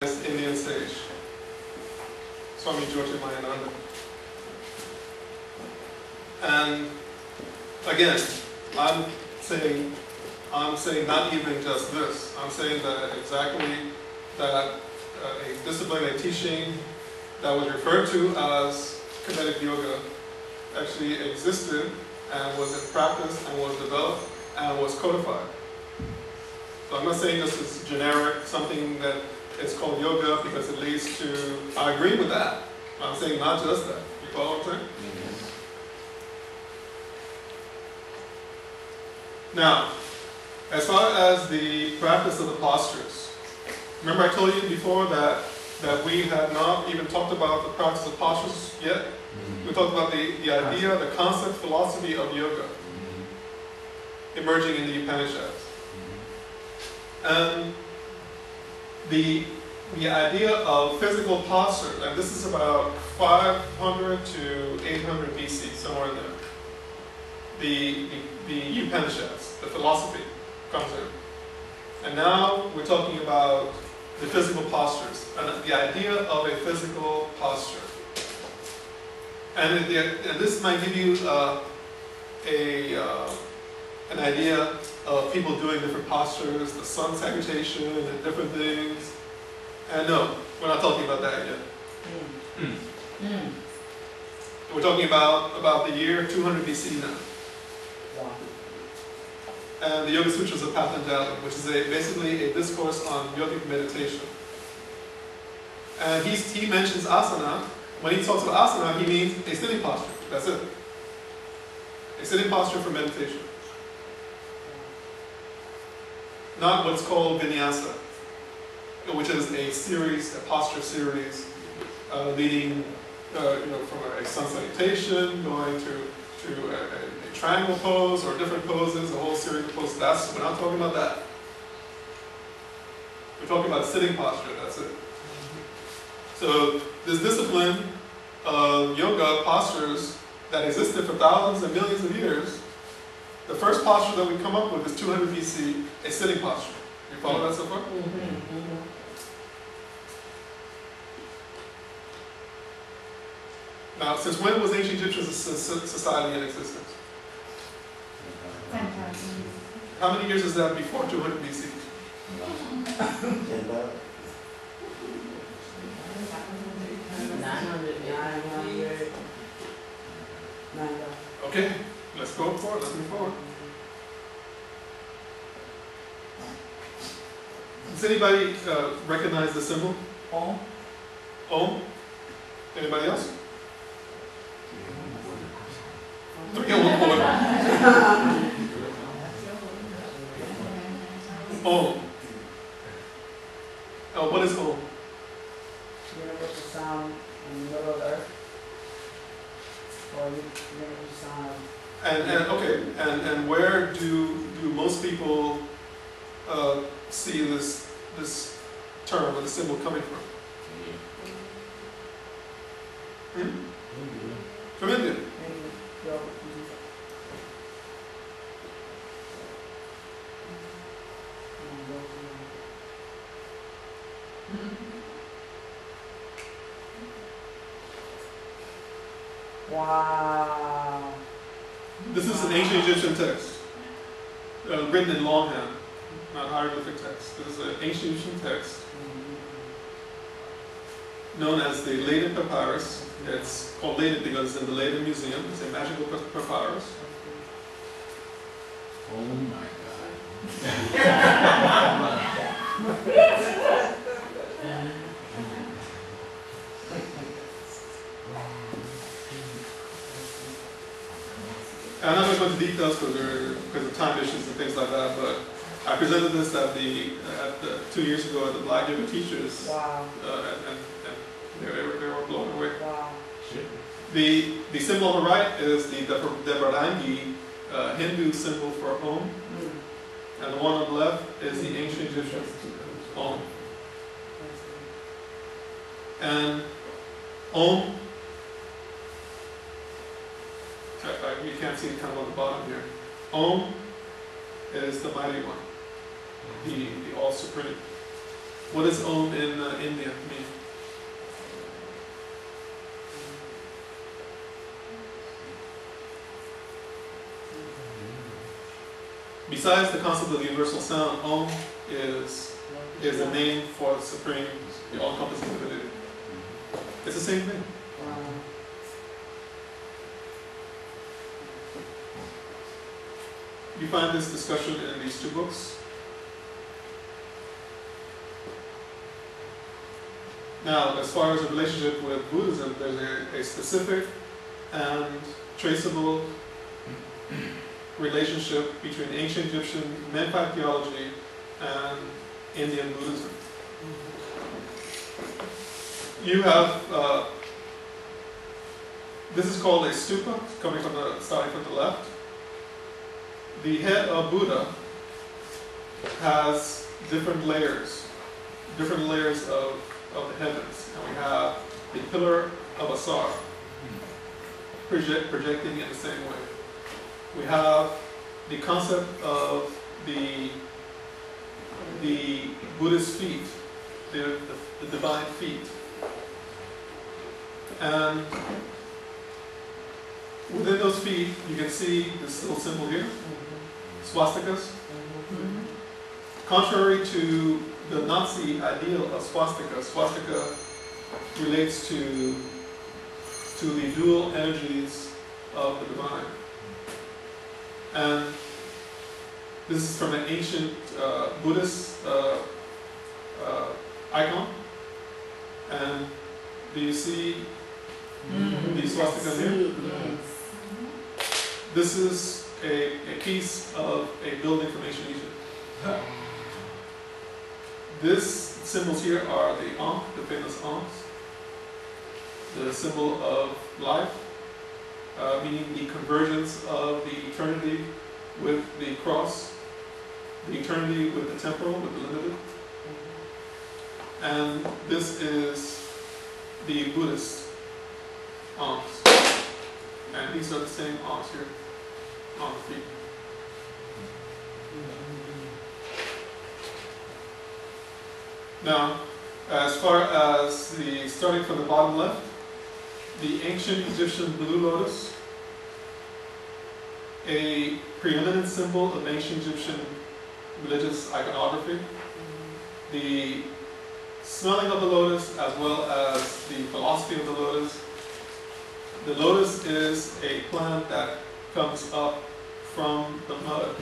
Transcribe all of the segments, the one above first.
Indian sage, Swami Jyotirmayananda. And again, I'm saying not even just this. I'm saying that exactly that a discipline, a teaching that was referred to as kinetic yoga actually existed and was in practice and was developed and was codified. So I'm not saying this is generic, something that it's called yoga because it leads to, I agree with that. I'm saying not just that. You follow what I'm saying? Mm-hmm. Now, as far as the practice of the postures, remember I told you before that we had not even talked about the practice of postures yet? Mm-hmm. We talked about the idea, the concept, philosophy of yoga, mm-hmm, emerging in the Upanishads. And the idea of physical posture, and this is about 500 to 800 BC, somewhere in there. The Upanishads, the philosophy, comes in. And now we're talking about the physical postures, and the idea of a physical posture. And this might give you an idea of people doing different postures, the sun salutation, and different things. And no, we're not talking about that yet. We're talking about the year 200 BC now. And the Yoga Sutras of Patanjali, which is basically a discourse on yogic meditation. And he mentions asana. When he talks about asana, he means a sitting posture. That's it. A sitting posture for meditation. Not what's called vinyasa, which is a posture series, leading from a sun salutation, going to a triangle pose or different poses, a whole series of poses. We're not talking about that. We're talking about sitting posture, that's it. So this discipline of yoga postures that existed for thousands and millions of years, the first posture that we come up with is 200 BC, a sitting posture. You follow that so far? Mm-hmm. Now, since when was ancient Egyptian society in existence? How many years is that before 200 BC? Okay, let's go forward, let's move forward. Does anybody recognize the symbol? Om. Om? Anybody else? Om. Oh, what is Om? Universal sound in the middle of the earth. Or universal sound. And where do most people see this term or the symbol coming from? From India. Wow. This is an ancient Egyptian text, written in longhand, not hieroglyphic text. This is an ancient Egyptian text known as the Leiden Papyrus. It's called Leiden because it's in the Leiden Museum. It's a magical papyrus. Oh my God. I'm not going to go into details because of time issues and things like that, but I presented this at 2 years ago at the Black Yoga Teachers. Wow. And they were blown away. Wow. The symbol on the right is the Devarangi Hindu symbol for Om, and the one on the left is the ancient Egyptian Om. And Om, you can't see it kind of on the bottom here. Om is the mighty one, the all supreme. What is Om in Besides the concept of the universal sound, Om is the name for the supreme, the all-encompassing divinity. It's the same thing. Wow. You find this discussion in these two books. Now, as far as the relationship with Buddhism, there's a specific and traceable relationship between ancient Egyptian mankind theology and Indian Buddhism. You have, this is called a stupa, starting from the left. The head of Buddha has different layers of the heavens. And we have the pillar of Asar, projecting in the same way. We have the concept of the Buddhist feet, the divine feet. And within those feet, you can see this little symbol here, swastikas. Contrary to the Nazi ideal of swastika, swastika relates to the dual energies of the divine. And this is from an ancient Buddhist icon. And do you see the swastika here? This is a piece of a building from ancient Egypt. These symbols here are the Ankh, the famous Ankhs, the symbol of life, meaning the convergence of the eternity with the cross, the eternity with the temporal, with the limited. And this is the Buddhist Ankhs. And these are the same Ankhs here on the feet. Now, as far as starting from the bottom left, the ancient Egyptian blue lotus, a preeminent symbol of ancient Egyptian religious iconography, the smelling of the lotus as well as the philosophy of the lotus. The lotus is a plant that comes up from the mud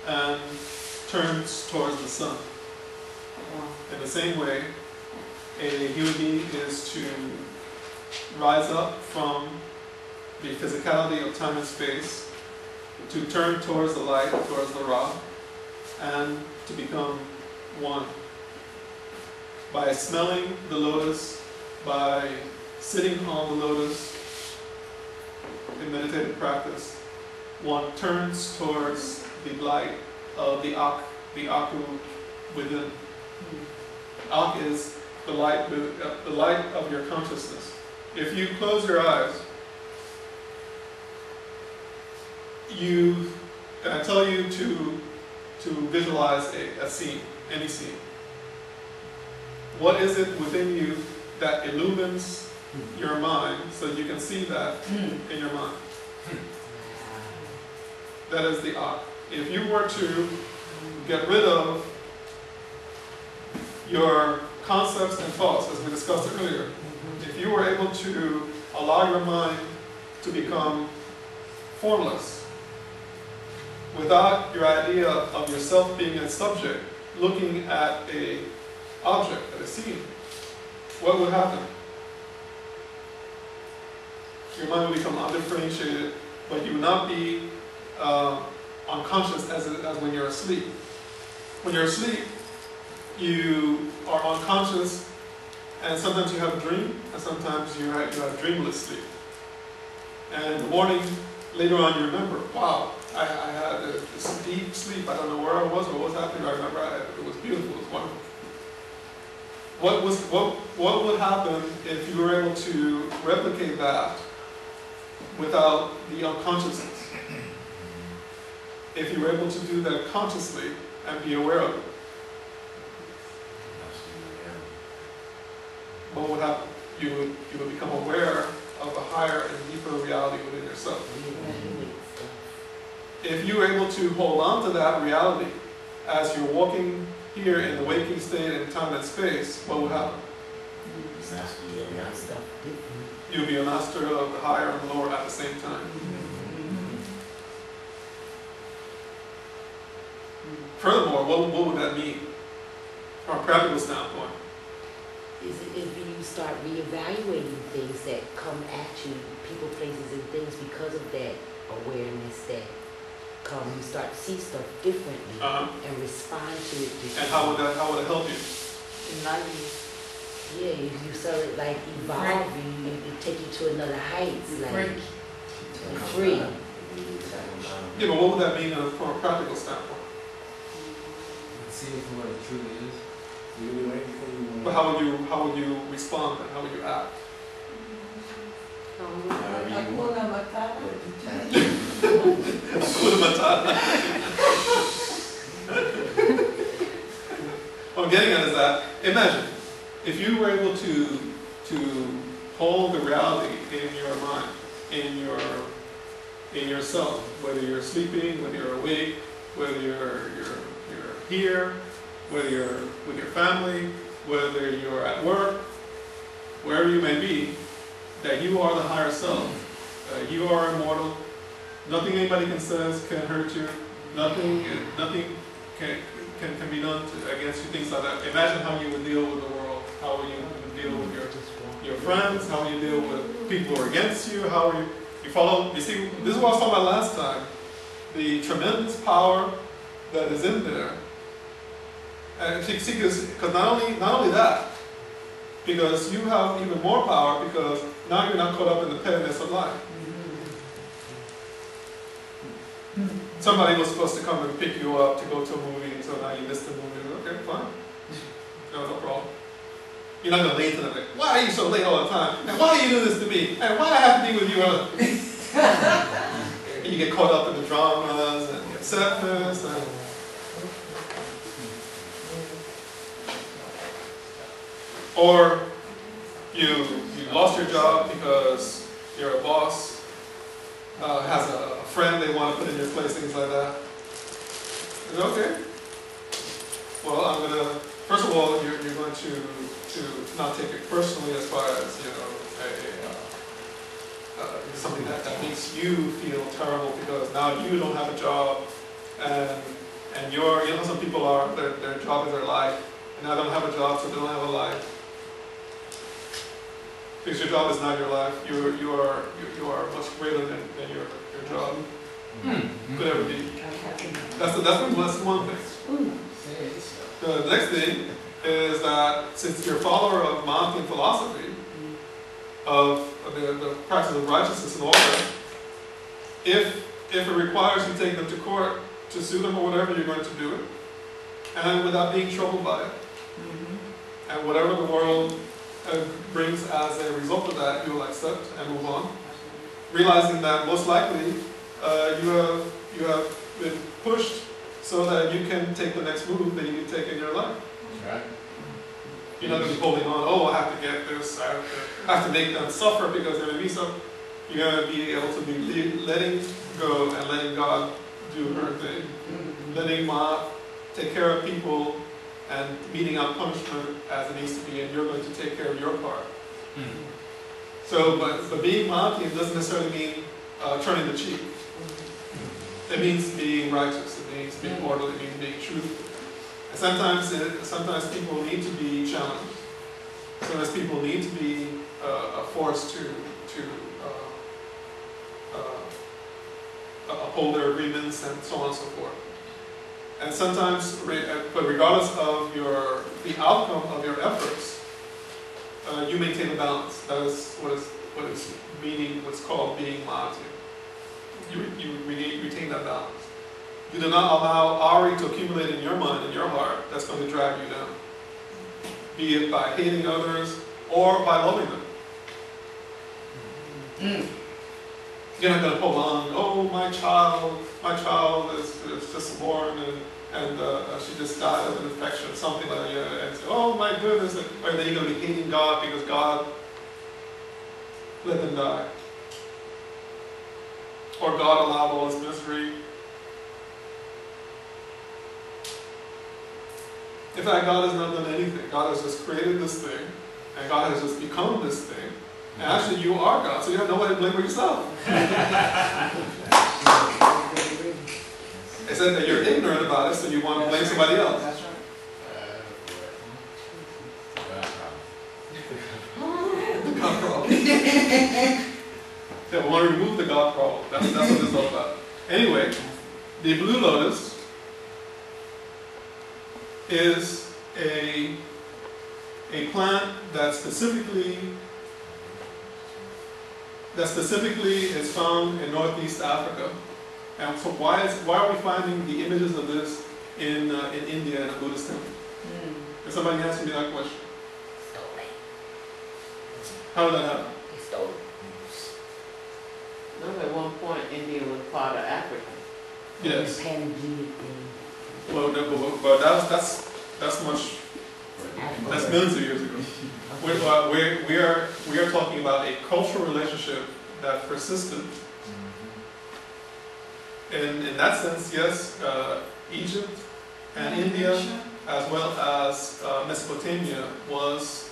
and turns towards the sun. In the same way, a human being is to rise up from the physicality of time and space, to turn towards the light, towards the Ra, and to become one. By smelling the lotus, by sitting on the lotus in meditative practice, one turns towards the light of the Aku within. Ak is the light of your consciousness. If you close your eyes, and I tell you to visualize a scene, any scene. What is it within you that illumines your mind so you can see that in your mind? That is the Ak. If you were to get rid of your concepts and thoughts, as we discussed earlier, if you were able to allow your mind to become formless, without your idea of yourself being a subject, looking at an object, at a scene, what would happen? Your mind would become undifferentiated, but you would not be unconscious as when you're asleep. When you're asleep, you are unconscious, and sometimes you have a dream, and sometimes you have dreamless sleep. And in the morning, later on, you remember, wow, I had this deep sleep. I don't know where I was or what was happening. I remember it was beautiful. It was wonderful. What would happen if you were able to replicate that without the unconsciousness? If you were able to do that consciously and be aware of it, what would happen? You would become aware of a higher and deeper reality within yourself. if you're able to hold on to that reality as you're walking here in the waking state in time and space, what will happen? You'll be a master of the higher and the lower at the same time. Furthermore, what would that mean from a practical standpoint? Is it if you start reevaluating things that come at you, people, places, and things because of that awareness that come, you start to see stuff differently and respond to it differently. And how would it help you? Enlightenment. Yeah, if you start like evolving, it take you to another heights, like free. Yeah, but what would that mean from a practical standpoint? See it for what it truly is. But how would you respond and how would you act? Hakuna Matata. What I'm getting at is that, imagine, if you were able to hold the reality in your mind, in yourself, whether you're sleeping, whether you're awake, whether you're here, whether you're with your family, whether you're at work, wherever you may be, that you are the higher self. You are immortal. Nothing anybody can say can hurt you. Nothing can be done against you, things like that. Imagine how you would deal with the world, how you would deal with your friends, how you deal with people who are against you, how you follow. You see, this is what I was talking about last time. The tremendous power that is in there. And you see, because not only that, because you have even more power because now you're not caught up in the pettiness of life. Somebody was supposed to come and pick you up to go to a movie, and so now you missed the movie. Okay, fine. No problem. You're not going to late to them. Like, why are you so late all the time? And why do you do this to me? And why do I have to be with you? And you get caught up in the dramas and the upsetness. Or you lost your job because your boss has a friend they want to put in your place, things like that. Is it okay? Well, I'm going to, first of all, you're going to not take it personally as far as, something that makes you feel terrible because now you don't have a job and some people are, their job is their life, and now they don't have a job, so they don't have a life. Because your job is not your life. You are much greater than your job could ever be. That's one thing. The next thing is that since you're a follower of Maat philosophy, of the practice of righteousness and order, if it requires you take them to court to sue them or whatever, you're going to do it, and without being troubled by it, and whatever the world brings as a result of that, you will accept and move on, realizing that most likely you have been pushed so that you can take the next move that you can take in your life. That's right. You're not going to be holding on, oh, I have to get this, I have to make them suffer because they're going to be so. You're going to be able to be letting go and letting God do her thing. Letting Maat take care of people and meeting out punishment as it needs to be, and you're going to take care of your part. So, but being Maat doesn't necessarily mean turning the cheek. It means being righteous, it means being orderly, it means being truthful. And sometimes people need to be challenged. Sometimes people need to be forced to uphold their agreements and so on and so forth. And sometimes, but regardless of the outcome of your efforts, you maintain a balance. That is what's called being Maat. You retain that balance. You do not allow Ari to accumulate in your mind, in your heart, that's going to drag you down. Be it by hating others or by loving them. You're not going to hold on, oh, my child is just born and she just died of an infection, something like that, and say, oh my goodness, or then you're going to be hating God because God let them die. Or God allowed all this misery In fact, God has not done anything. God has just created this thing, and God has just become this thing. And actually, you are God, so you have no way to blame yourself. It said that you're ignorant about it, so you want to blame somebody else. That's right. The God problem. Yeah, we want to remove the God problem. That's what this is all about. Anyway, the blue lotus is a plant that specifically is found in Northeast Africa. And so why are we finding the images of this in India in a Buddhist temple? If somebody asked me that question, how did that happen? No, at one point India was part of Africa. Yes. Panegyric thing. Well, that's much. That's millions of years ago. We are talking about a cultural relationship that persisted. In that sense, yes, Egypt and India, as well as Mesopotamia, was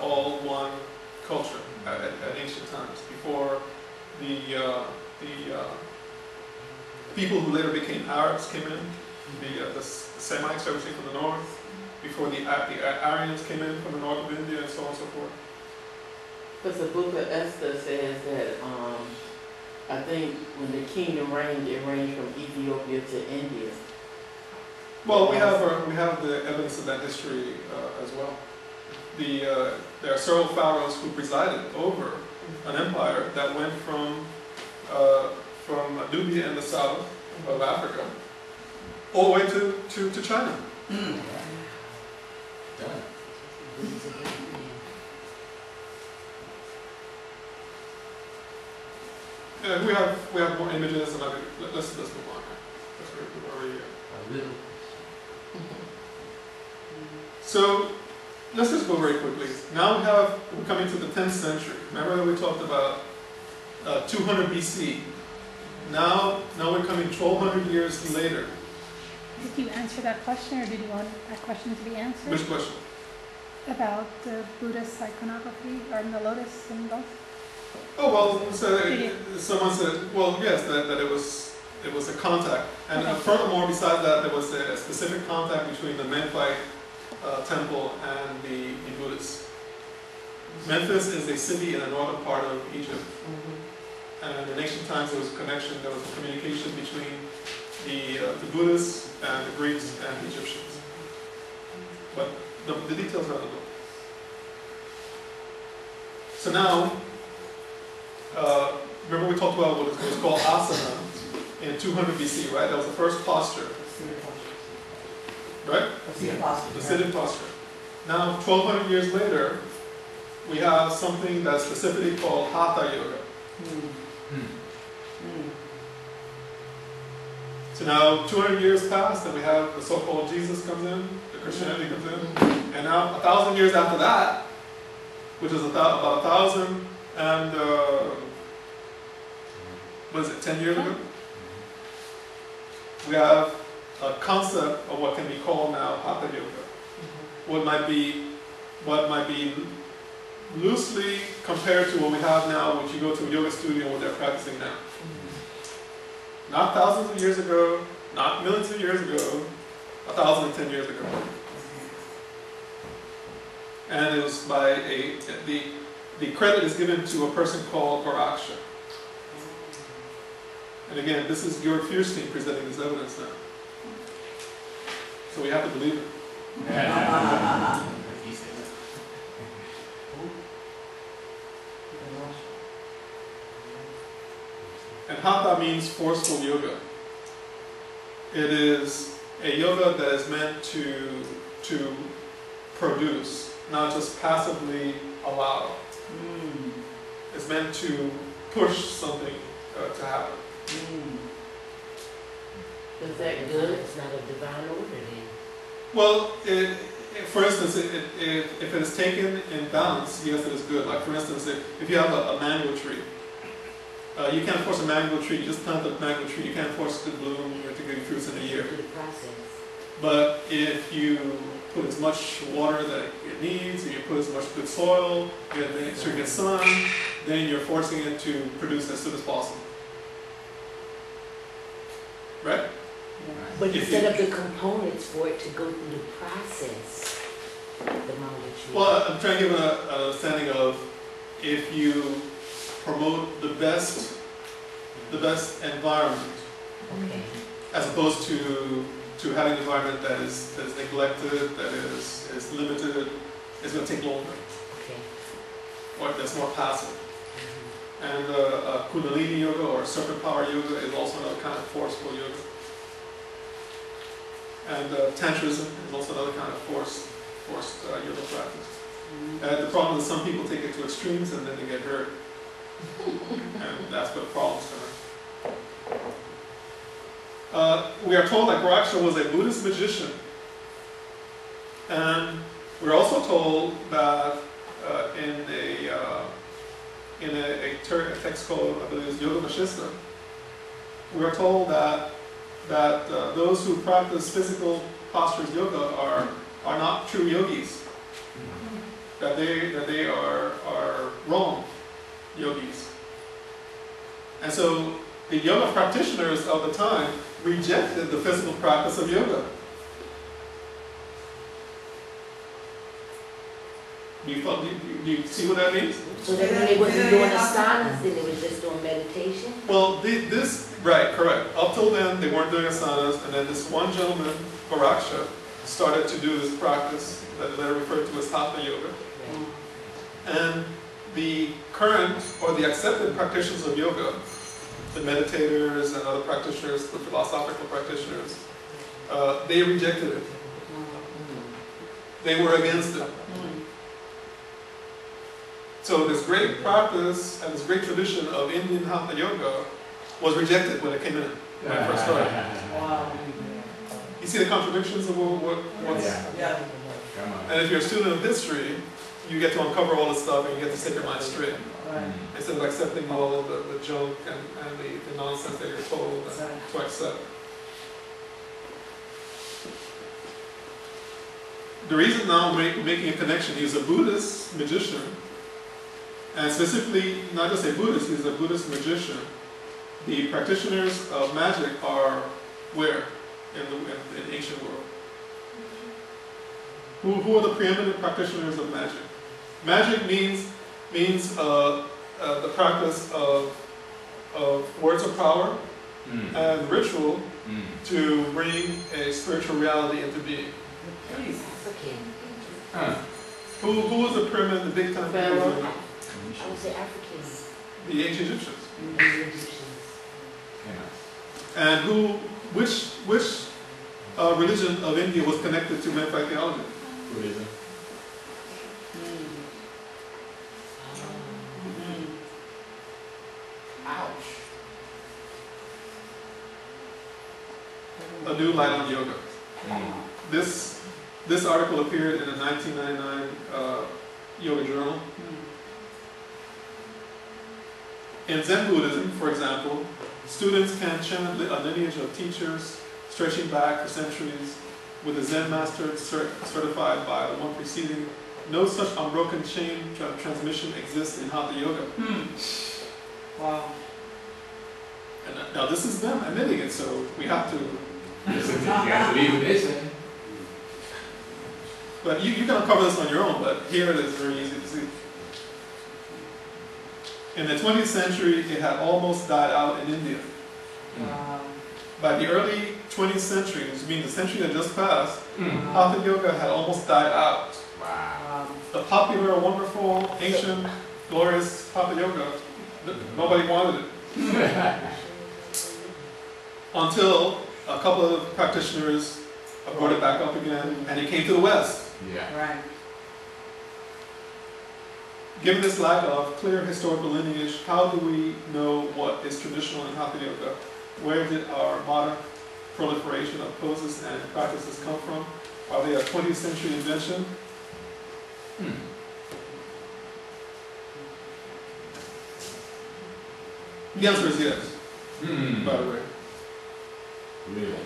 all one culture at ancient times. Before the people who later became Arabs came in, the Semites, everything from the north. Before the Aryans came in from the north of India, and so on and so forth. Because the book of Esther says that I think when the kingdom reigned, it ranged from Ethiopia to India. Well, we have the evidence of that history as well. There are several pharaohs who presided over an empire that went from Nubia in the south of Africa all the way to China. Yeah, we have more images, and let's move on. We're already here. So let's just go very quickly. Now we're coming to the 10th century. Remember that we talked about 200 BC. Now we're coming 1,200 years later. Did you answer that question, or did you want that question to be answered? Which question? About the Buddhist iconography, or the lotus and both? Oh well, so someone said, well, yes, that it was a contact, and Okay. furthermore, besides that, there was a specific contact between the Memphite temple and the Buddhists. Memphis is a city in the northern part of Egypt, and in ancient times there was a connection, there was a communication between the Buddhists and the Greeks and the Egyptians. But the details are in the book. So now, remember we talked about what was called asana in 200 BC, right? That was the first posture, right? The sitting posture. Now, 1,200 years later, we have something that's specifically called hatha yoga. So now 200 years passed, and we have the so-called Jesus comes in, the Christianity comes in, and now 1,000 years after that, which is about 1,000 and what is it, 10 years ago? We have a concept of what can be called now hatha yoga. What might be loosely compared to what we have now, when you go to a yoga studio and what they're practicing now. Not thousands of years ago, not millions of years ago, 1,010 years ago. And it was by the credit is given to a person called Varaksha. And again, this is EGYPhilosophy presenting this evidence now. So we have to believe it. And hatha means forceful yoga. It is a yoga that is meant to produce, not just passively allow. It's meant to push something to happen. Is that good? It's not a divine order then. Well, for instance, if it is taken in balance, yes, it is good. Like for instance, if you have a mango tree, you can't force a mango tree. You just plant the mango tree. You can't force it to bloom or to give you fruits in a year. The process. But if you put as much water that it needs, and you put as much good soil, you make sure you get sun, then you're forcing it to produce as soon as possible. Right? But If you set you- up the components for it to go through the process, the molecule. Well, I'm trying to give an understanding of if you promote the best environment, Okay. as opposed to having an environment that is neglected, that is limited, it's going to take longer, Okay. or that's more passive. And Kundalini yoga or serpent power yoga is also another kind of forceful yoga. And Tantrism is also another kind of forced yoga practice. The problem is some people take it to extremes and then they get hurt. And that's where the problems come in. We are told that Goraksha was a Buddhist magician. And we're also told that in a text called, I believe it's Yoga Vashista, we are told that those who practice physical postures yoga are not true yogis. That they are wrong yogis. And so the yoga practitioners of the time rejected the physical practice of yoga. Do you see what that means? So then when they wasn't doing asanas, then they was just doing meditation? Well, right, correct. Up till then, they weren't doing asanas, and then this one gentleman, Goraksha, started to do this practice that they referred to as hatha yoga. And the current, or the accepted practitioners of yoga, the meditators and other practitioners, the philosophical practitioners, they rejected it. They were against it. So this great practice and this great tradition of Indian hatha yoga was rejected when it came in, when it first started. Wow. You see the contradictions of what's... Yeah. Come on. And if you're a student of history, you get to uncover all this stuff and you get to set your mind straight. Right. Instead of accepting all of the junk and the nonsense that you're told to accept. The reason now I'm making a connection, he's a Buddhist magician, and specifically, not just a Buddhist, he's a Buddhist magician. The practitioners of magic are where in the ancient world? Who are the preeminent practitioners of magic? Magic means the practice of words of power and ritual to bring a spiritual reality into being. African. Who was the preeminent, the big time people doing that? I would say Africans. The ancient Egyptians. The Egyptians. And which religion of India was connected to Menfai theology? Buddhism. Ouch. A new light on yoga. This article appeared in a 1999 yoga journal. In Zen Buddhism, for example, students can chant a lineage of teachers stretching back for centuries, with a Zen master certified by the one preceding. No such unbroken chain transmission exists in Hatha Yoga. Wow. And now this is them admitting it, so we have to. You gotta believe in this, man. But you can uncover this on your own, but here it is very easy to see. In the 20th century, it had almost died out in India. Wow. By the early 20th century, which means the century that just passed, Wow. Hatha Yoga had almost died out. Wow. The popular, wonderful, ancient, glorious Hatha Yoga, nobody wanted it. Until a couple of practitioners brought it back up again, and it came to the West. Yeah. Right. Given this lack of clear historical lineage, how do we know what is traditional in Hatha Yoga? Where did our modern proliferation of poses and practices come from? Are they a 20th century invention? The answer is yes, by the way. Really?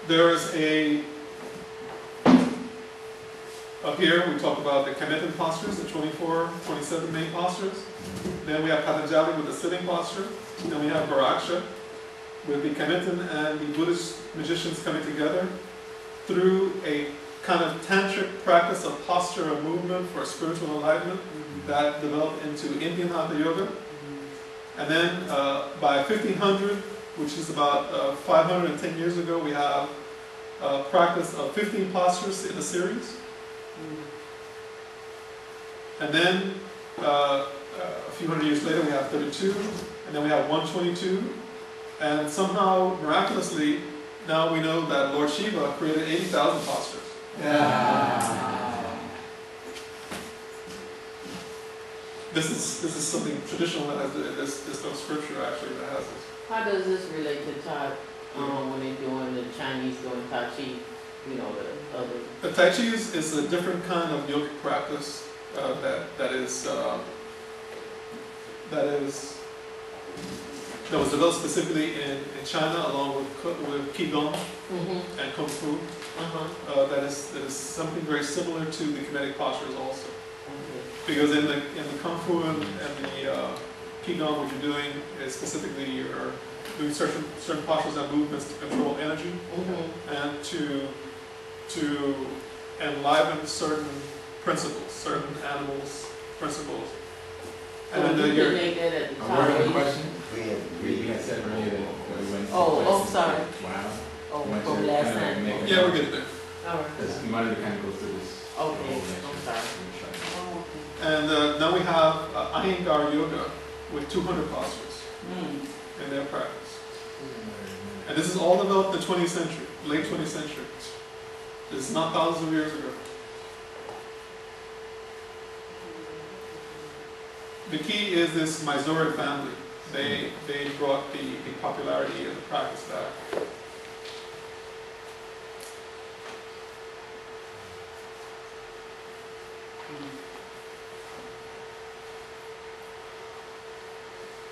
there's up here we talk about the Kemetan postures, the 24, 27 main postures. Then we have Patanjali with the sitting posture. Then we have Varaksha with the Kemetan and the Buddhist magicians coming together through a kind of tantric practice of posture and movement for spiritual enlightenment that developed into Indian Hatha Yoga. And then by 1500, which is about 510 years ago, we have a practice of 15 postures in a series. And then a few hundred years later, we have 32, and then we have 122. And somehow, miraculously, now we know that Lord Shiva created 80,000 postures. This is something traditional that has this no scripture actually that has this. How does this relate to Tai, when they're doing the Chinese doing Tai Chi, you know, the other? The Tai Chi is a different kind of yogic practice that was developed specifically in China along with Qigong and Kung Fu. That is something very similar to the kinetic postures also. Because in the Kung Fu and the Qigong, what you're doing is specifically you're doing certain postures and movements to control energy and to enliven certain principles, certain animals' principles. And then you can make that at the top. A word of question? We had said earlier that we went. Sorry. Wow. From last time. Yeah, we're getting there. All right. Because you wanted to kind of go through this. Okay, I'm sorry. And now we have Iyengar Yoga with 200 postures in their practice. And this is all developed in the 20th century, late 20th century. This is not thousands of years ago. The key is this Mysore family. They brought the popularity of the practice back.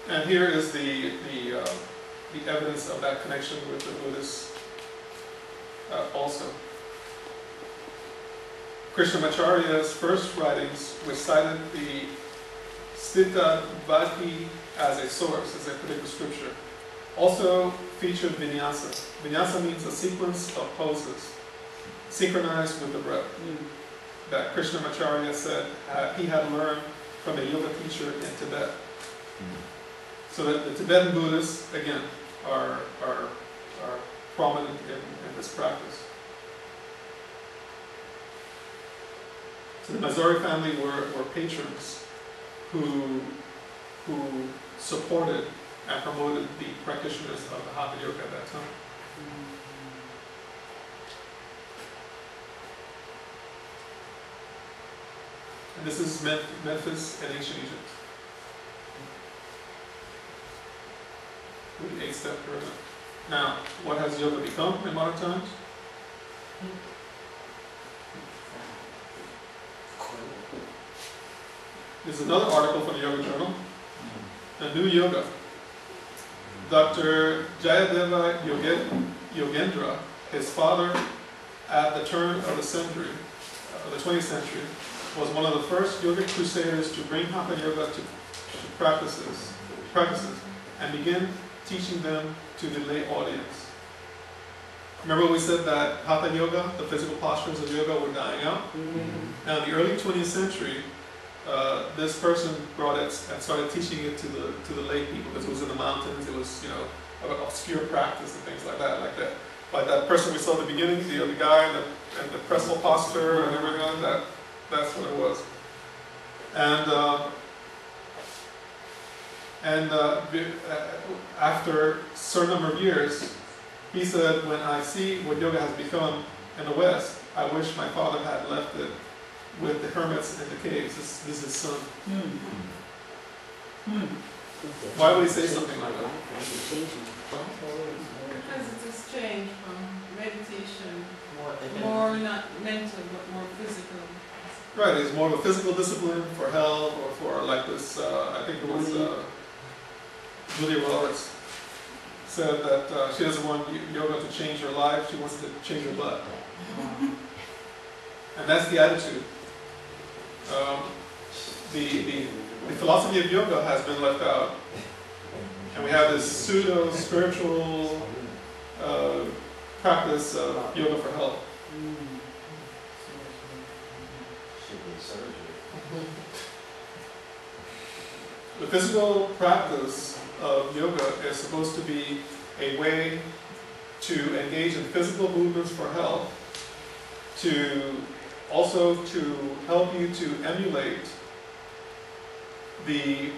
And here is the evidence of that connection with the Buddhists also. Krishnamacharya's first writings, which cited the Sthita Vati as a source, as a particular scripture, also featured vinyasa. Vinyasa means a sequence of poses, synchronized with the breath, that Krishnamacharya said he had learned from a yoga teacher in Tibet. So that the Tibetan Buddhists, again, are prominent in this practice. So the Mysore family were patrons who supported and promoted the practitioners of the Hatha Yoga at that time. And this is Memphis in ancient Egypt. With the 8-step pyramid. Now, what has yoga become in modern times? This is another article from the Yoga Journal. A new yoga. Dr. Jayadeva Yogendra, his father at the turn of the century, the 20th century, was one of the first yogic crusaders to bring Hatha Yoga to practices and begin teaching them to the lay audience. Remember we said that Hatha Yoga, the physical postures of yoga, were dying out? Now in the early 20th century, this person brought it and started teaching it to the lay people, because it was in the mountains, it was, an obscure practice and things like that. Like that person we saw at the beginning, the guy and the pretzel posture and everything like that, that's what it was. And after a certain number of years, he said, when I see what yoga has become in the West, I wish my father had left it with the hermits in the caves. This is his son. Why would he say something like that? Because it has changed from meditation, more not mental, but more physical. Right, it's more of a physical discipline for health, or for like this, I think it was Julia Roberts said that she doesn't want yoga to change her life, she wants to change her butt. And that's the attitude. The philosophy of yoga has been left out. And we have this pseudo-spiritual practice of yoga for health. The physical practice of yoga is supposed to be a way to engage in physical movements for health, to also to help you to emulate the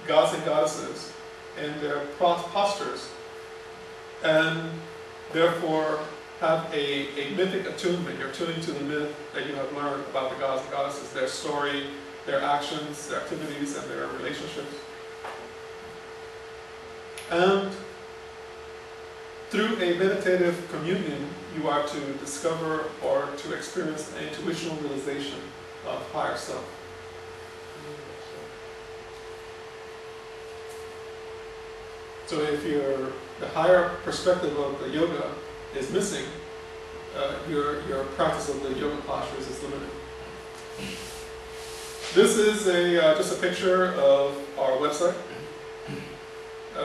gods and goddesses in their postures, and therefore have a mythic attunement. You're tuning to the myth that you have learned about the gods and goddesses, their story, their actions, their activities, and their relationships. And through a meditative communion, you are to discover or to experience an intuitional realization of higher self. So if the higher perspective of the yoga is missing, your practice of the yoga postures is limited. This is just a picture of our website,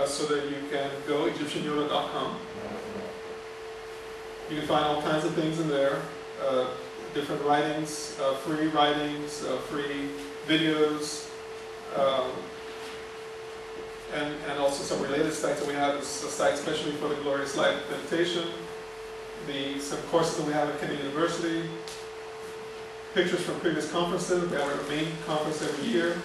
so that you can go EGYPhilosophy.com. You can find all kinds of things in there, different writings, free videos, and also some related sites that we have. Is a site especially for the Glorious Life Meditation, some courses that we have at Kennedy University, pictures from previous conferences. We have our main conference every year.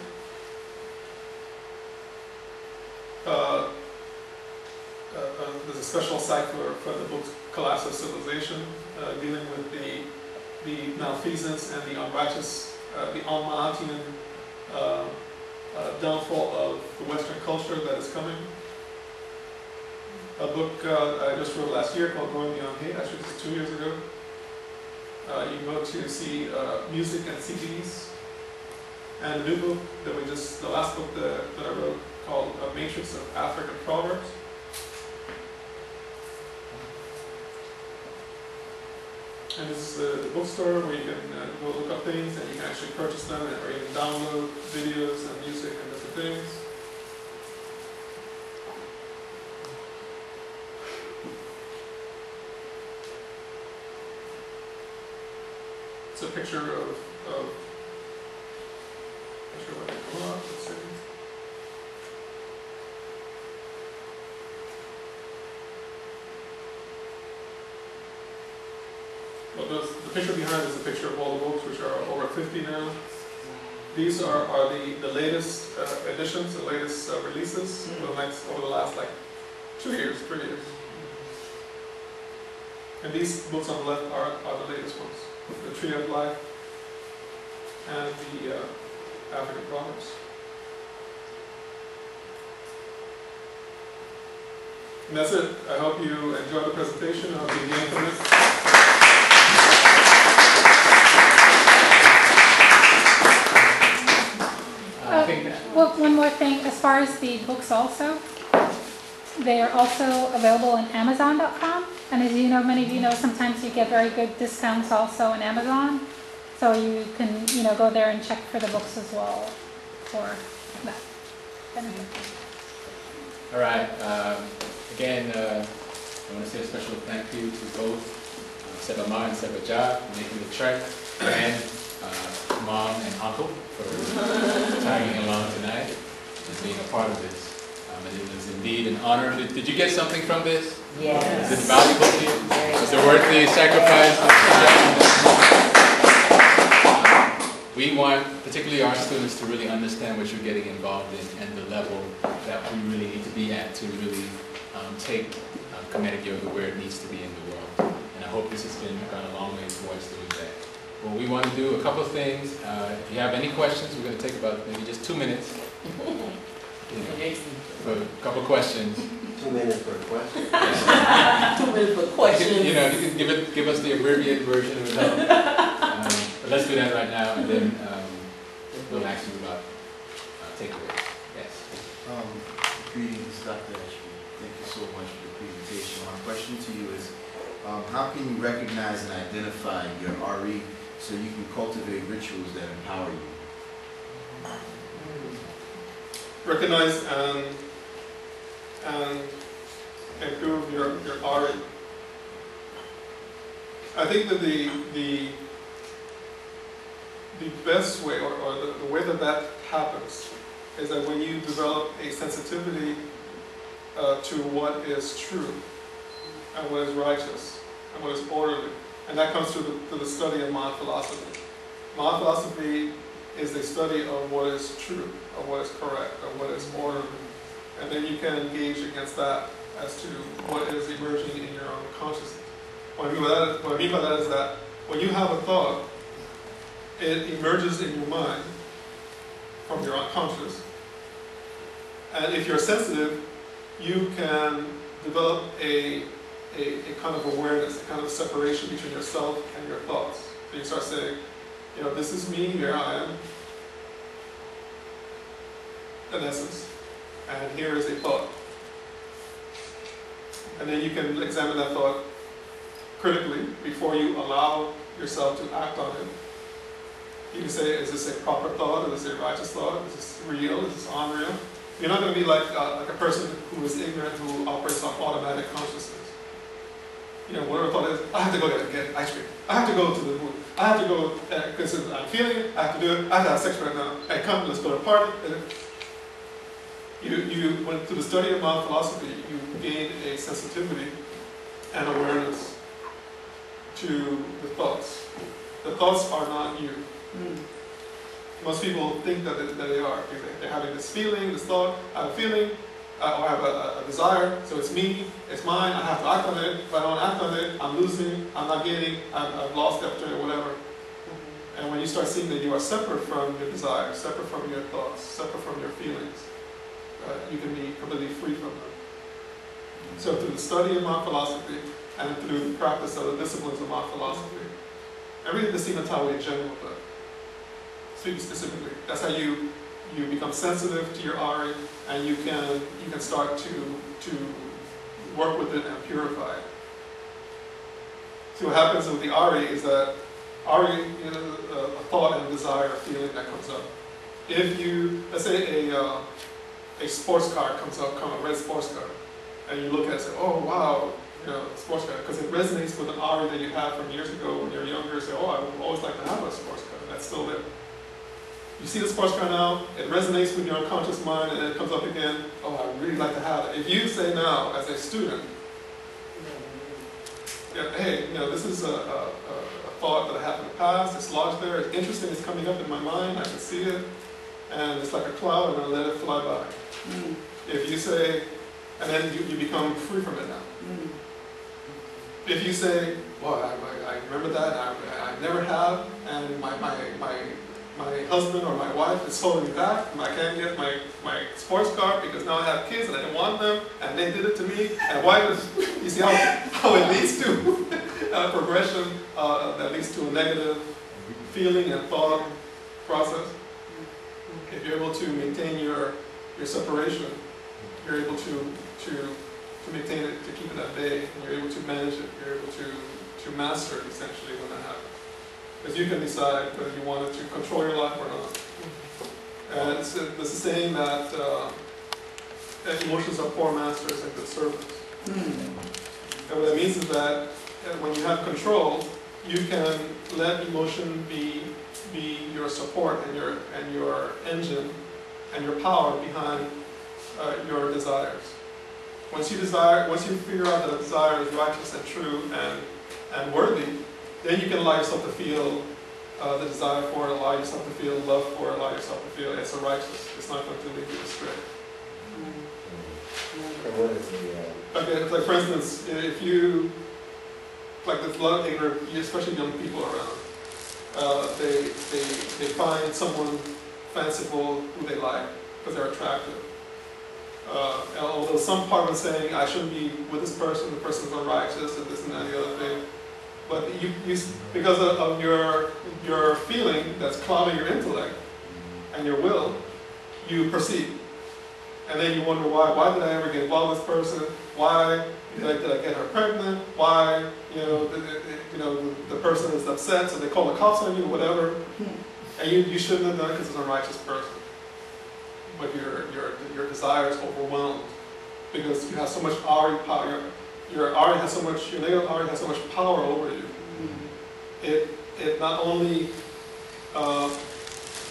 There's a special site for the book Collapse of Civilization, dealing with the malfeasance and the unrighteous, the Maatian downfall of the Western culture that is coming. A book I just wrote last year called Going Beyond Hate, actually just 2 years ago. You can go to see music and CDs. And a new book that the last book that I wrote called A Matrix of African Proverbs. And this is the bookstore where you can go look up things and you can actually purchase them, or you can download videos and music and different things. It's a picture of not sure what they come up. Let's see. Well, the picture behind is a picture of all the books, which are over 50 now. These are the latest editions, the latest releases over the last 3 years. And these books on the left are the latest ones. The Tree of Life and the African Proverbs. And that's it. I hope you enjoyed the presentation. I hope you gained from it. Well, one more thing, as far as the books also, they are also available on Amazon.com. And as you know, many of you know, sometimes you get very good discounts also on Amazon. So you can, go there and check for the books as well for that benefit. All right. Again, I want to say a special thank you to both Seba Ma and Seba Ja for making the trek, and Mom and Uncle for tagging along tonight and being a part of this. And it was indeed an honor. Did you get something from this? Yes. Is it valuable to you? Was it worth the sacrifice? We want, particularly our students, to really understand what you're getting involved in and the level that we really need to be at to really take Kemetic yoga where it needs to be in the world. And I hope this has gone a long way towards doing that. Well, we want to do a couple of things. If you have any questions, we're going to take about maybe just 2 minutes. For a couple of questions. 2 minutes for a question. 2 minutes for questions. You can give us the abbreviated version of it. But let's do that right now, and then we'll ask you about takeaways. Yes. Greetings, Dr. Ashby. Thank you so much for the presentation. My question to you is, how can you recognize and identify your RE so you can cultivate rituals that empower you? Recognize and improve your RE. I think that the best way, or the way that happens, is that when you develop a sensitivity to what is true and what is righteous and what is orderly, and that comes through the study of Maat philosophy. Maat philosophy is the study of what is true, of what is correct, of what is orderly, and then you can engage against that as to what is emerging in your own consciousness. What I mean by that is that when you have a thought, it emerges in your mind from your unconscious. And if you're sensitive, you can develop a kind of awareness, a kind of separation between yourself and your thoughts. So you start saying, you know, this is me, here I am, in essence, and here is a thought. And then you can examine that thought critically before you allow yourself to act on it. You can say, is this a proper thought? Is this a righteous thought? Is this real? Is this unreal? You're not going to be like a person who is ignorant, who operates on automatic consciousness. You know, whatever thought is, I have to go get ice cream. I have to go to the movie. I have to go, because I'm feeling it, I have to do it. I have to have sex right now. Hey, come, let's go to a party. You went through the study of Maat philosophy, you gained a sensitivity and awareness to the thoughts. The thoughts are not you. Most people think that they are. They're having this feeling, this thought, I have a feeling, or I have a desire, so it's me, it's mine, I have to act on it. If I don't act on it, I'm losing, I'm not gaining, I've lost the opportunity, whatever. And when you start seeing that you are separate from your desires, separate from your thoughts, separate from your feelings, you can be completely free from them. So through the study of Maat philosophy and through the practice of the disciplines of Maat philosophy, and really the Divinity in general, but speaking specifically, that's how you become sensitive to your RE, and you can start to work with it and purify it. So what happens with the RE is that RE is a thought and desire, a feeling that comes up. If you, let's say a sports car comes up, a red sports car, and you look at it and say, oh wow, you know, sports car, because it resonates with an RE that you had from years ago when you were younger. You say, oh, I would always like to have a sports car, and that's still there. You see the sports car now, it resonates with your unconscious mind, and it comes up again, oh, I would really like to have it. If you say now, as a student, yeah, hey, you know, this is a thought that I had in the past, it's lodged there, it's interesting, it's coming up in my mind, I can see it, and it's like a cloud, and I let it fly by. If you say, and then you become free from it now. If you say, well, I remember that, I never have, and my husband or my wife is holding me back, and I can't get my sports car because now I have kids and I didn't want them, and they did it to me, and why does, you see how it leads to a progression that leads to a negative feeling and thought process. If you're able to maintain your separation, you're able to maintain it, to keep it at bay, and you're able to manage it, you're able to master it essentially when that happens. Because you can decide whether you want to control your life or not. And it's the saying that emotions are poor masters and good servants. And what that means is that when you have control, you can let emotion be your support and your engine and your power behind your desires. Once you figure out that a desire is righteous and true and worthy, then you can allow yourself to feel the desire for it, allow yourself to feel love for it, allow yourself to feel it's a righteous. It's not going to lead you astray. Okay, like for instance, if you, like there's a lot of ignorant, especially young people around, they find someone fanciful who they like because they're attractive. Although some part of it saying, I shouldn't be with this person, the person's unrighteous, and this and that and the other thing. But you because of your feeling that's clouding your intellect and your will, you perceive. And then you wonder why did I ever get involved with this person? Why did I get her pregnant? Why, the person is upset, so they call the cops on you, whatever. And you shouldn't have done it because it's an unrighteous person. But your desire is overwhelmed because you have so much Ari power. Your Ari has so much. Your negative Ari has so much power over you. It not only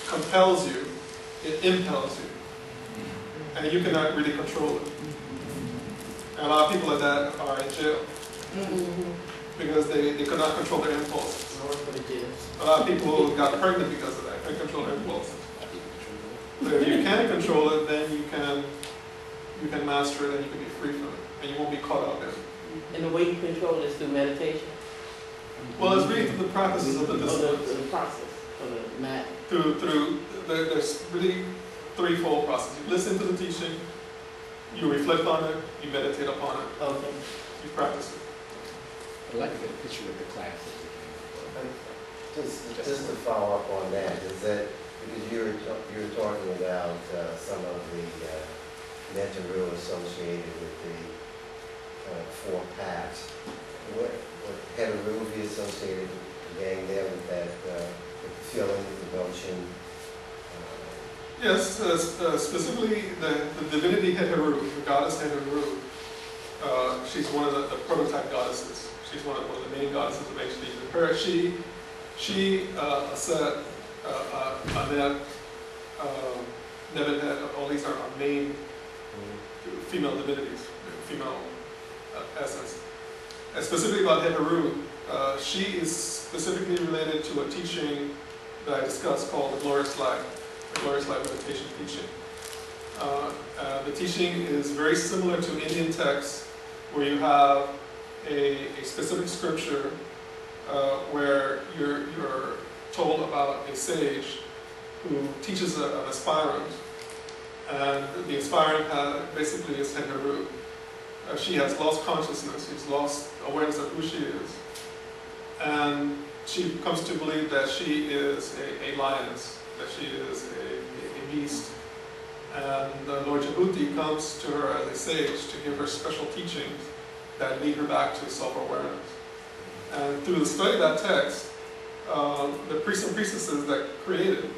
compels you, it impels you, and you cannot really control it. And a lot of people like that are in jail because they could not control their impulses. A lot of people got pregnant because of that. Can't control their impulses. But if you can control it, then you can master it and you can be free from it, and you won't be caught up in it. And the way you control it is through meditation? Well, it's really through the practices of the disciplines. The process of the mat. There's really threefold process. You listen to the teaching, you reflect on it, you meditate upon it, Okay. you practice it. I'd like to get a picture of the class. Just to follow up on that, is that because you were talking about some of the mental rule associated with the four paths. What heterodoxy associated again there with that with the feeling, the notion? Yes, specifically the divinity Heteru, the goddess Heteru. She's one of the prototype goddesses. She's one of the main goddesses of ancient Egypt. Her, she, Aset, Anet, Nebuchadnezzar, all these are our main female divinities, female essence. And specifically about Heteru, she is specifically related to a teaching that I discussed called the Glorious Life, the Glorious Life meditation teaching. The teaching is very similar to Indian texts where you have a specific scripture where you're told about a sage who teaches an aspirant, and the aspirant basically is Heteru. She has lost consciousness, she's lost awareness of who she is, and she comes to believe that she is a lioness, that she is a beast. And Lord Jabhuti comes to her as a sage to give her special teachings that lead her back to self-awareness. And through the study of that text, the priests and priestesses that created,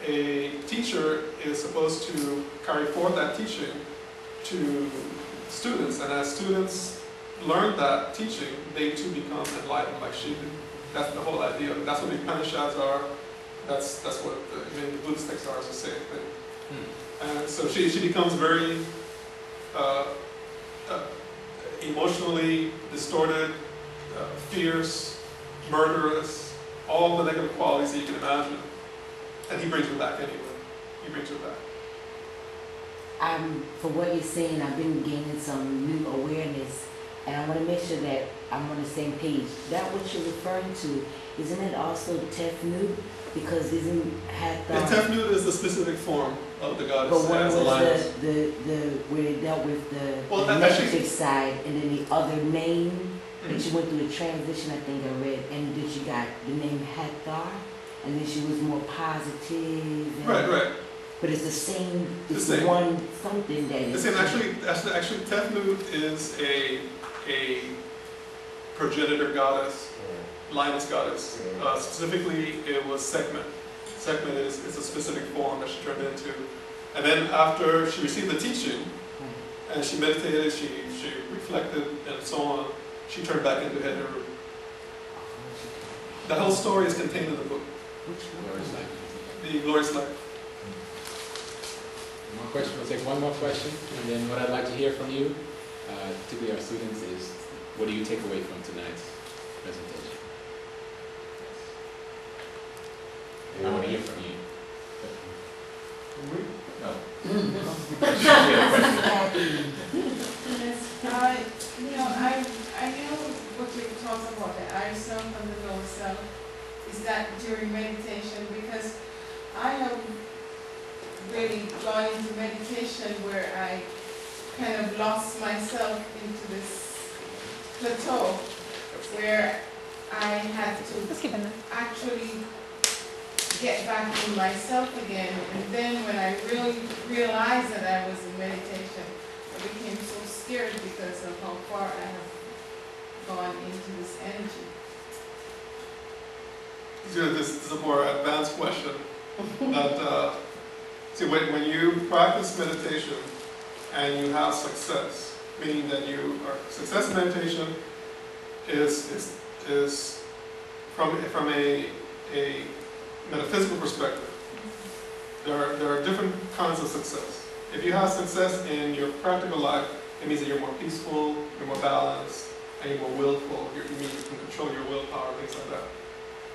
a teacher is supposed to carry forth that teaching to students, and as students learn that teaching, they too become enlightened like she did. That's the whole idea. That's what the Upanishads are. That's what the Buddhist texts are, is the same thing. And so she becomes very emotionally distorted, fierce, murderous, all the negative qualities that you can imagine. And he brings her back anyway. He brings her back. For what you're saying, I've been gaining some new awareness, and I want to make sure that I'm on the same page. That what you're referring to, isn't it also Tefnut? Because isn't hatha? And Tefnut is the specific form of the goddess. But one as was a lioness. where they dealt with Well, the actually- negative side, and then the other name that you went through a transition, I think I read, and then she got the name Hathar, and then she was more positive. And, Right. But it's the same. It's The same. one something that The is. same. Actually, Tefnut is a progenitor goddess, lioness goddess. Specifically, it was Sekhmet. Sekhmet is a specific form that she turned into. And then after she received the teaching, and she meditated, she reflected, and so on, she turned back into Heteru. That whole story is contained in the book, Glorious Life. The Glorious Life. One more question. We'll take one more question, and then what I'd like to hear from you, particularly our students, is what do you take away from tonight's presentation? I want to hear from you. No. Yes, I know what you talked about, the higher self and the lower self, is that during meditation, because I have really gone into meditation where I kind of lost myself into this plateau where I had to Just give it a actually get back in myself again. And then when I really realized that I was in meditation, I became so scared because of how far I have gone into this energy. This is a more advanced question. That, see, when you practice meditation and you have success, meaning that you are success in meditation is from a metaphysical perspective. There are different kinds of success. If you have success in your practical life, it means that you're more peaceful, you're more balanced, and you're more willful. You can control your willpower, things like that.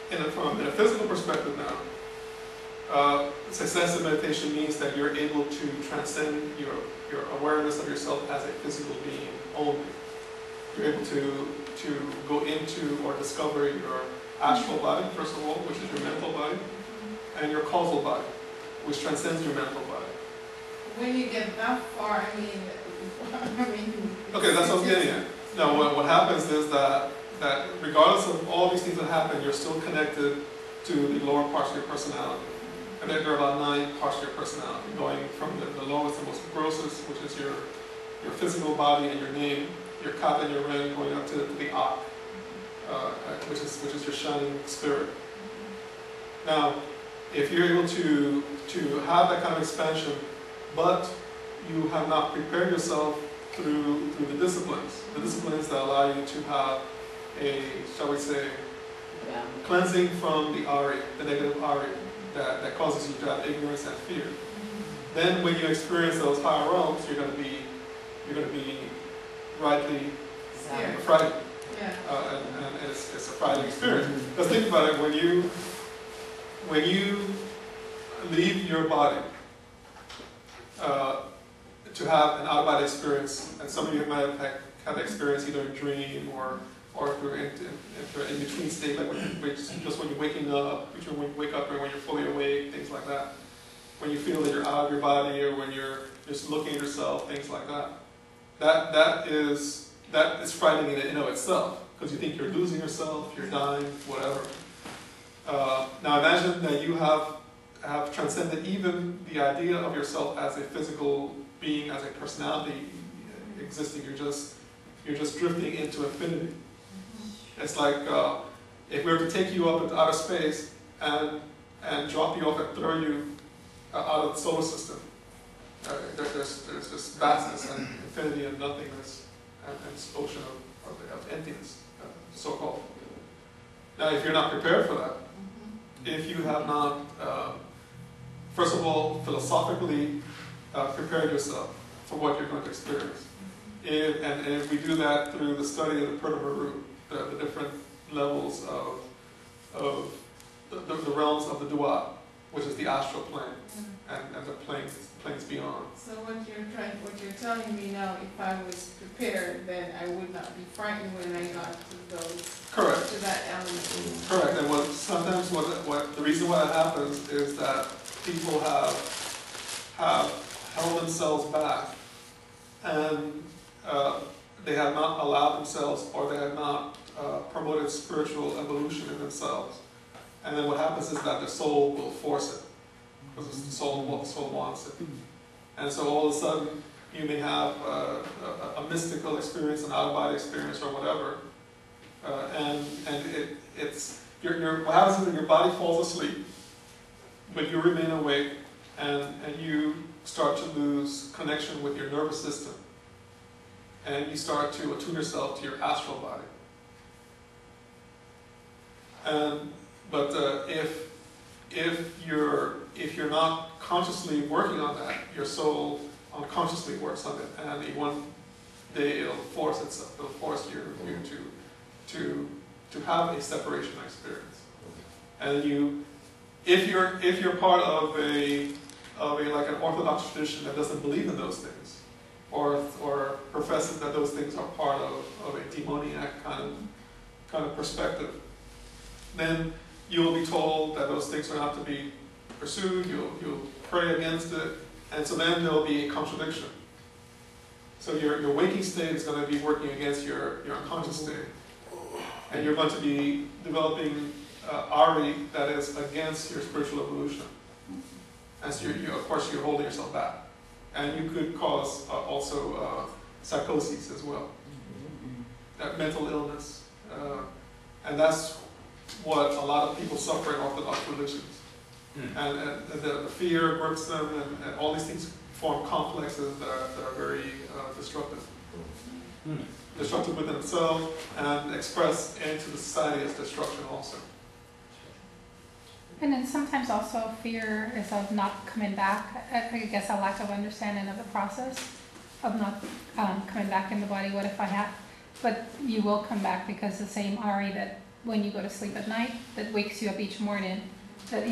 And from a metaphysical perspective now, success in meditation means that you're able to transcend your awareness of yourself as a physical being only. You're able to go into or discover your astral body, first of all, which is your mental body, and your causal body, which transcends your mental body. When you get that far, I mean, okay, that's what I'm getting at. Now, what happens is that regardless of all these things that happen, you're still connected to the lower parts of your personality. And there are about 9 parts of your personality, going from the lowest and most grossest, which is your physical body and your name, your kata and your ren, going up to the ak, which is your shining spirit. Now, if you're able to have that kind of expansion, but you have not prepared yourself through the disciplines that allow you to have a, shall we say, cleansing from the ari, the negative ari, that causes you to have ignorance and fear. Then when you experience those higher realms, you're going to be rightly frightened. yeah. And it's a frightening experience. Because think about it, when you leave your body to have an out-of-body experience, and some of you might have had experience either in dream or if you're in between state, like just when you're waking up, between when you wake up and when you're fully awake, things like that. When you feel that you're out of your body, or when you're just looking at yourself, things like that. That is frightening in and of itself, because you think you're losing yourself, you're dying, whatever. Now imagine that you have transcended even the idea of yourself as a physical being, as a personality existing. You're just drifting into infinity. It's like if we were to take you up into outer space and drop you off and throw you out of the solar system. There's just vastness and infinity and nothingness and this ocean of emptiness, so-called. Now, if you're not prepared for that, if you have not, first of all, philosophically prepared yourself for what you're going to experience, and if we do that through the study of the Pertama root, the different levels of the realms of the duat, which is the astral plane, and the planes beyond. So what you're telling me now, if I was prepared, then I would not be frightened when I got to those. Correct. To that element. Correct. And sometimes the reason why that happens is that people have held themselves back, and they have not allowed themselves, or they have not promoted spiritual evolution in themselves. And then what happens is that the soul will force it, because the soul wants it. And so all of a sudden, you may have a mystical experience, an out-of-body experience, or whatever. And what happens is that your body falls asleep, but you remain awake, and you start to lose connection with your nervous system. And you start to attune yourself to your astral body. But if you're not consciously working on that, your soul unconsciously works on it, and one day it'll force itself. It'll force you to have a separation experience. And if you're part of a like an orthodox tradition that doesn't believe in those things, or professes that those things are part of a demoniac kind of perspective, then you will be told that those things are not to be pursued. You'll pray against it, and so then there will be a contradiction. So your waking state is going to be working against your unconscious state, and you're going to be developing Ari that is against your spiritual evolution. And so of course you're holding yourself back. And you could cause also psychosis as well, that mental illness. And that's what a lot of people suffer in Orthodox religions. And the fear grips them, and all these things form complexes that are very destructive. Destructive within themselves and express into the society as destruction also. And then sometimes also fear is of not coming back. I guess a lack of understanding of the process of not coming back in the body. What if I have? But you will come back, because the same Ari that when you go to sleep at night, that wakes you up each morning, that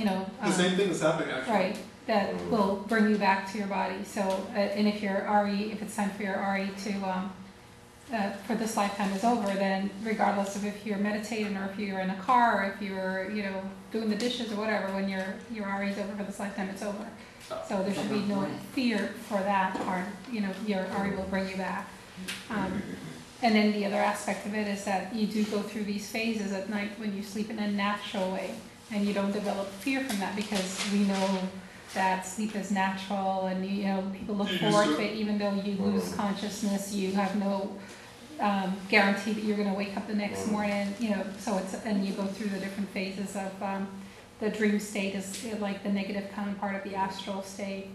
the same thing is happening actually. Right. That will bring you back to your body. So, and if your Ari, if it's time for your Ari to for this lifetime is over, then regardless of if you're meditating or if you're in a car or if you're, doing the dishes or whatever, when your Ari is over for this lifetime, it's over. So there should be no fear for that part. Your Ari will bring you back. And then the other aspect of it is that you do go through these phases at night when you sleep in a natural way, and you don't develop fear from that, because we know that sleep is natural, and people look forward to it. Even though you lose consciousness, you have no guarantee that you're going to wake up the next morning. So and you go through the different phases of the dream state is like the negative counterpart of the astral state,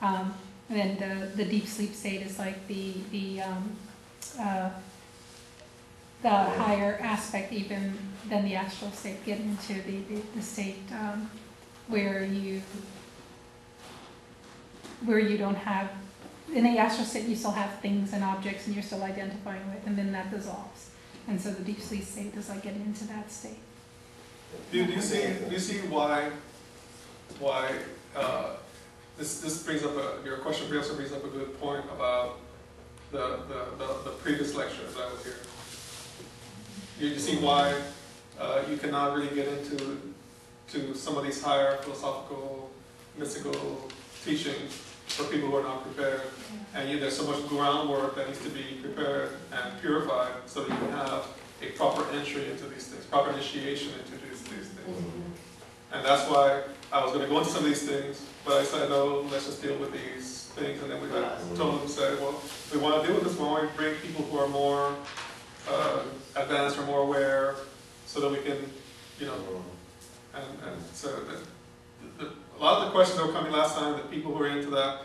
and then the deep sleep state is like the higher aspect even than the astral state, getting into the state where you don't have, in the astral state you still have things and objects and you're still identifying with, and then that dissolves. And so the deep sleep state is like getting into that state. Do you see why this brings up your question brings up a good point about the previous lecture that I was here. You see why you cannot really get into some of these higher philosophical, mystical teachings for people who are not prepared. And there's so much groundwork that needs to be prepared and purified so that you can have a proper entry into these things, proper initiation into these things. And that's why I was going to go into some of these things, but I said, no, let's just deal with these things. And then we told them, said, well, we want to deal with this, we want to bring people who are more advanced or more aware, so that we can, and so a lot of the questions that were coming last time, that people who are into that,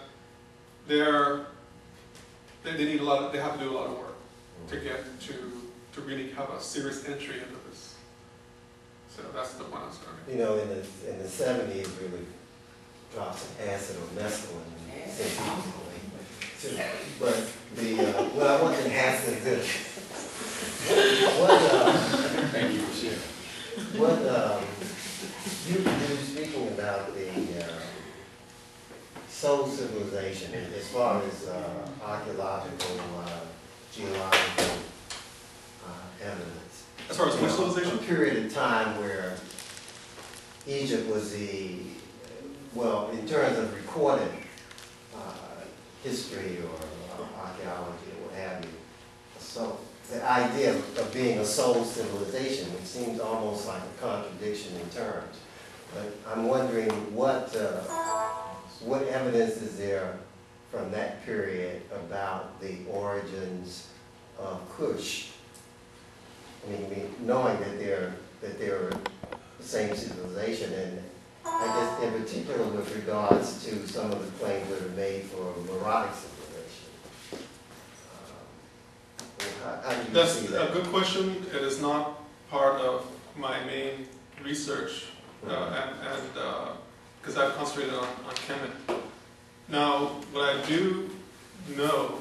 they need they have to do a lot of work to get to really have a serious entry into this. So that's the one I was going to make. In the 70s, we would drop some acid or mescaline and send people away. But what I want to ask is this. Thank you for sharing. You were speaking about the soul civilization as far as archaeological, geological evidence. As far as which civilization? A period of time where Egypt was in terms of recorded history or archaeology or what have you. So the idea of being a soul civilization, which seems almost like a contradiction in terms. But I'm wondering what evidence is there from that period about the origins of Kush? I mean, knowing that they're the same civilization, and I guess in particular with regards to some of the claims that are made for Maat civilization. How do you That's see that? a good question. It is not part of my main research, because I've concentrated on Kemet. Now, what I do know,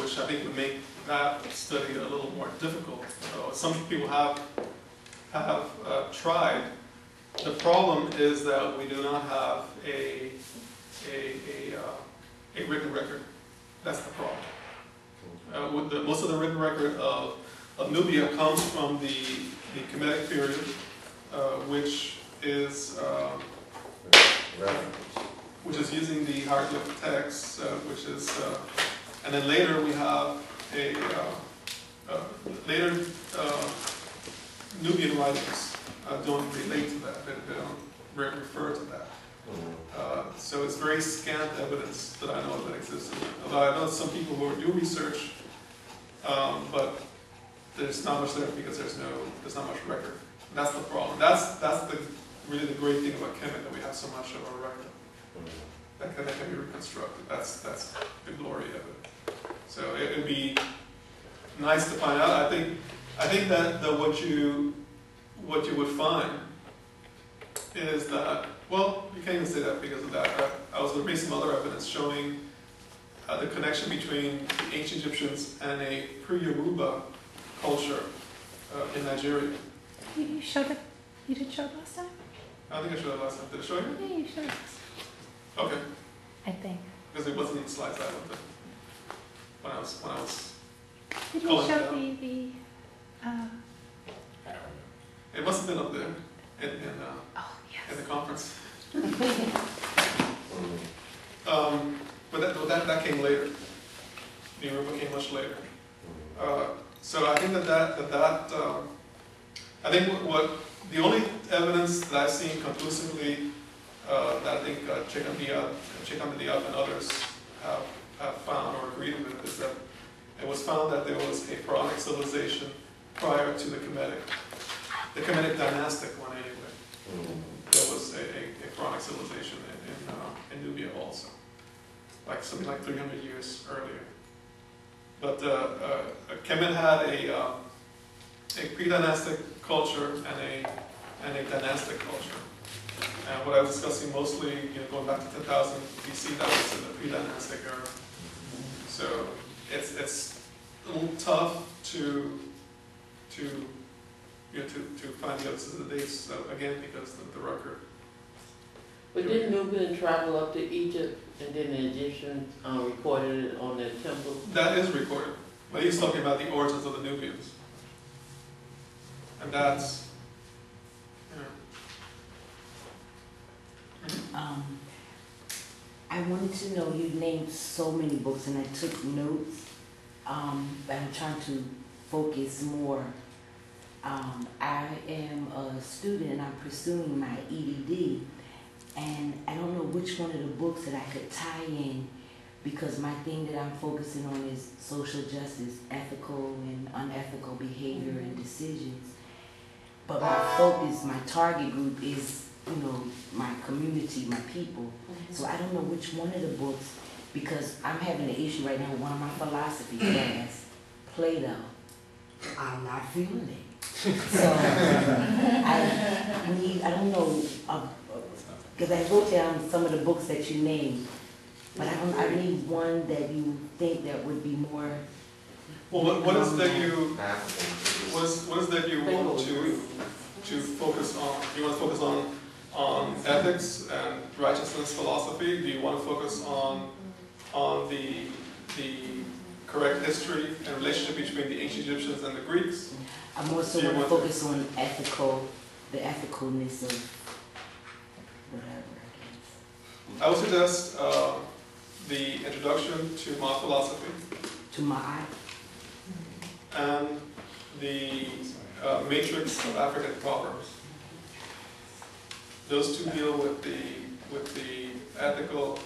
which I think would make that study a little more difficult, some people have tried. The problem is that we do not have a written record. That's the problem. Most of the written record of Nubia comes from the Kemetic period, which is using the hieroglyphic text, and then later we have later Nubian writings don't relate to that. They don't refer to that. So it's very scant evidence that I know that exists. Although I know some people who do research, but there's not much there because there's not much record. That's the problem. That's really the great thing about Kemet, that we have so much of our record that can be reconstructed. That's the glory of it. So it would be nice to find out. I think that what you would find is that, well, you can't even say that because of that. I was going to bring some other evidence showing the connection between the ancient Egyptians and a pre-Yoruba culture in Nigeria. You showed it. You did show it last time? I think I showed it last time. Did I show you? Yeah, you showed it. Okay. I think. Because it wasn't in the slides I looked at when I was. Did you Colin, show yeah. the It must have been up there in oh, yes. the conference. But that came later. The Yoruba came much later. So I think I think what the only evidence that I've seen conclusively that I think Chekamdiab and others have found or agreed with is that it was found that there was a pharaonic civilization prior to the Kemetic dynastic one anyway. There was a pharaonic civilization in Nubia also, like something like 300 years earlier. But Kemet had a pre-dynastic culture and a dynastic culture. And what I was discussing mostly, going back to 10,000 BC, that was in the pre-dynastic era. So it's a little tough to find the evidence of the dates again because the record. But didn't Nubian travel up to Egypt and then the Egyptians recorded it on their temples? That is recorded, but he's talking about the origins of the Nubians, and that's. I wanted to know, you named so many books and I took notes, but I'm trying to focus more. I am a student and I'm pursuing my EDD, and I don't know which one of the books that I could tie in, because my thing that I'm focusing on is social justice, ethical and unethical behavior and decisions. But my focus, my target group is, my community, my people. So I don't know which one of the books, because I'm having an issue right now with one of my philosophy class, Plato. I'm not feeling it. So I don't know, because I wrote down some of the books that you named, but I need one that you think that would be more. Well, what is that you want to focus on? Do you want to focus on ethics and righteousness philosophy? Do you want to focus on the correct history and relationship between the ancient Egyptians and the Greeks? I'm also want to focus on the ethicalness of whatever, I guess. I would suggest the introduction to Maat philosophy. To Maat. And the Matrix of African Proverbs. Those two deal with the ethical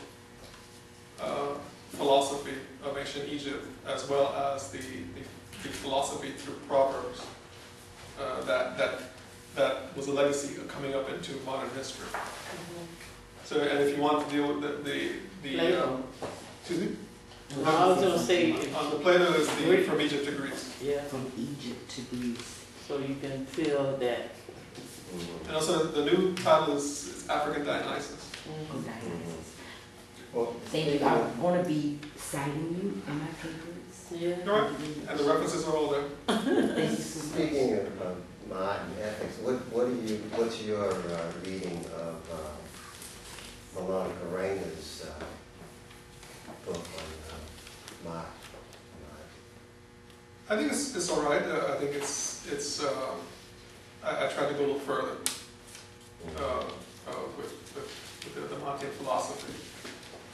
philosophy of ancient Egypt, as well as the philosophy through Proverbs that was a legacy coming up into modern history. So, and if you want to deal with the excuse me? I was going to say, the Plato is from Egypt to Greece. Yeah, from Egypt to Greece. So you can feel that. And also the new title is African Dionysus. Dionysus. Well, Thank you. I want to be citing you in my papers. Yeah. Correct. And the references are all there. Thank you so much. Speaking of Maat and ethics, what's your reading of Malana Karenga's book on Maat? I think it's all right. I think it's I try to go a little further with the Maatian philosophy.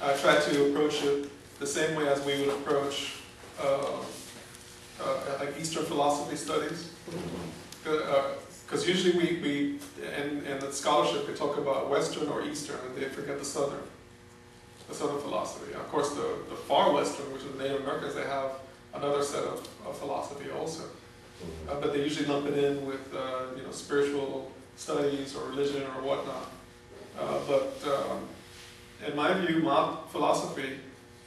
I try to approach it the same way as we would approach like Eastern philosophy studies. because usually we in the scholarship, we talk about Western or Eastern, and they forget the Southern philosophy. Of course, the far Western, which is the Native Americans, they have another set of philosophy also. But they usually lump it in with spiritual studies or religion or whatnot. But in my view, Maat philosophy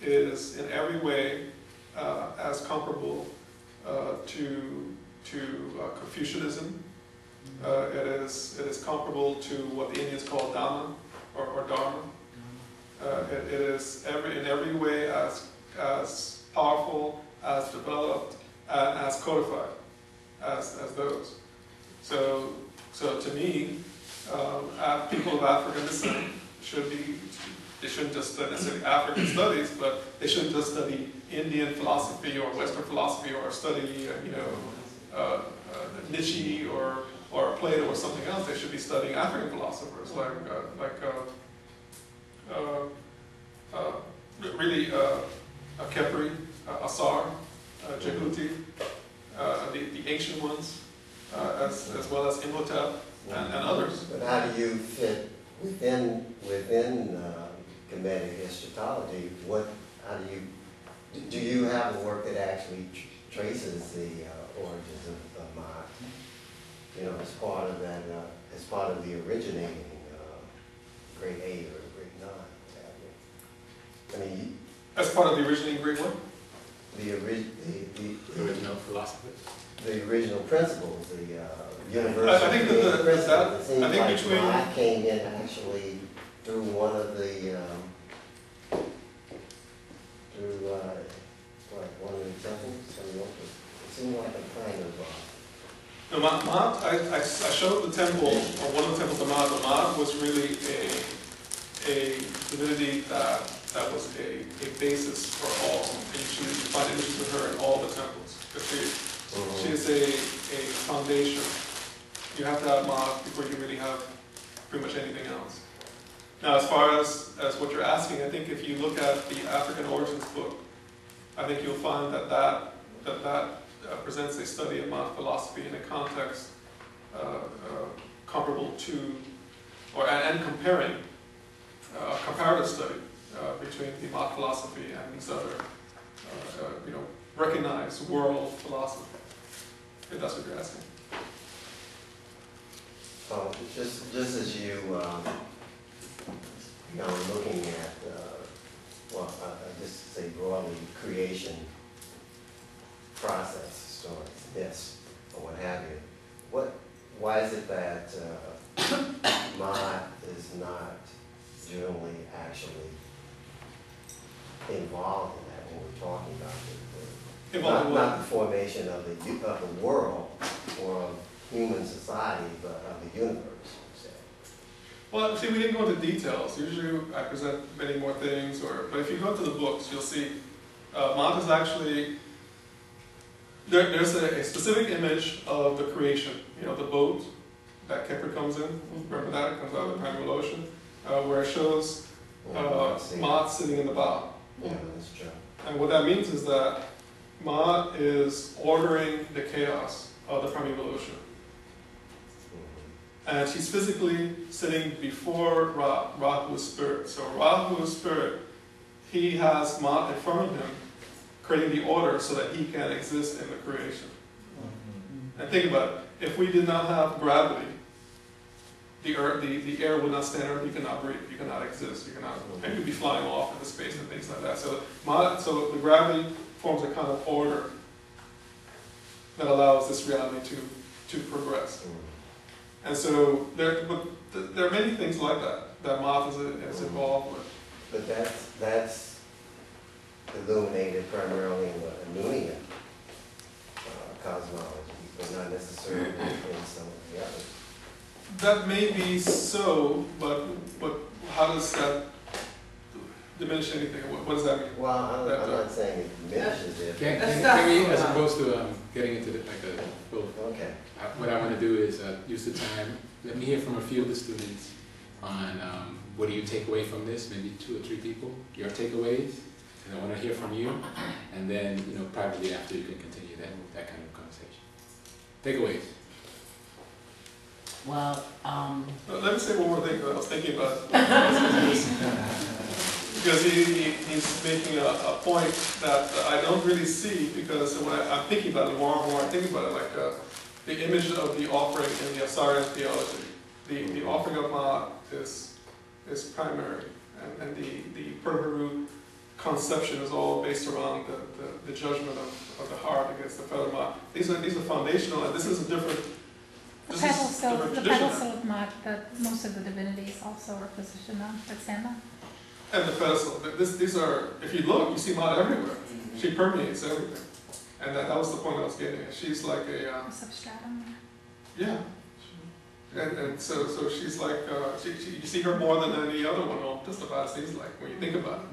is in every way as comparable to Confucianism. It is comparable to what the Indians call Dhamma or Dharma. It is in every way as powerful, as developed, and as codified as those. So to me, people of African descent they shouldn't just study necessarily African studies, but they shouldn't just study Indian philosophy or Western philosophy or study Nietzsche or Plato or something else. They should be studying African philosophers really Khepri, Asar, Jehuti, the ancient ones, as well as Imhotep and others. But how do you fit within Kemetic eschatology? How do you have a work that actually traces the origins of Maat? As part of that, as part of the originating Great Eight or Great Nine. As part of the originating Great what? The original philosophy. The original principles, the universal I think principles. It seems I think like between Maat came in actually through one of the one of the temples. It seemed like a kind of. No, Maat, I showed the temple, or one of the temples of Maat, but Maat was really a divinity that was a basis for all. And you find images of her in all the temples. She is a foundation. You have to have Maat before you really have pretty much anything else. Now, as far as what you're asking, I think if you look at the African Origins book, I think you'll find that presents a study of Maat philosophy in a context comparable to, and comparing, comparative study between the Maat philosophy and these other, recognized world philosophy. If that's what you're asking. Just as you, looking at, I just say broadly, creation process, or this, or what have you. Why is it that Maat is not generally actually involved in that when we're talking about not the formation of the world or of human society, but of the universe? Well, see, we didn't go into details. Usually I present many more things, but if you go to the books, you'll see Maat is actually, there's a specific image of the creation. The boat that Khepri comes in, remember that? It comes out of the primeval ocean, where it shows Maat sitting in the bow. Yeah, that's true. And what that means is that Maat is ordering the chaos of the primeval ocean. And she's physically sitting before Ra, who is spirit. So Ra, who is spirit, he has Maat in front of him, creating the order so that he can exist in the creation. And think about it. If we did not have gravity, the air would not stand up, you cannot breathe, you cannot exist, and you'd be flying off into space and things like that. So the gravity forms a kind of order that allows this reality to progress. And so there are many things like that Maat is involved with. But that's illuminated primarily in the Anunian cosmology, but not necessarily in some of the others. That may be so, but how does that diminish anything? What does that mean? Well, I'm not saying it diminishes it. Can we, as opposed to getting into okay. What I want to do is use the time. Let me hear from a few of the students on what do you take away from this? Maybe 2 or 3 people. Your takeaways, and I want to hear from you. And then, privately after, you can continue that kind of conversation. Takeaways. Well, Let me say one more thing that I was thinking about. Because he's making a point that I don't really see, because when I'm thinking about it more and more, I think about it like the image of the offering in the Assyrian theology. The offering of Maat is primary, and the Purgaru conception is all based around the judgment of the heart against the feather Maat. These are foundational, and this is a different. The pedestal of Maat that most of the divinities also are positioned on, that stand on. And the pedestal. These are, if you look, you see Maat everywhere. She permeates everything. And that was the point I was getting at. She's like a... substratum. Yeah. And so she's like, you see her more than any other one, or just about it seems like, when you think about it.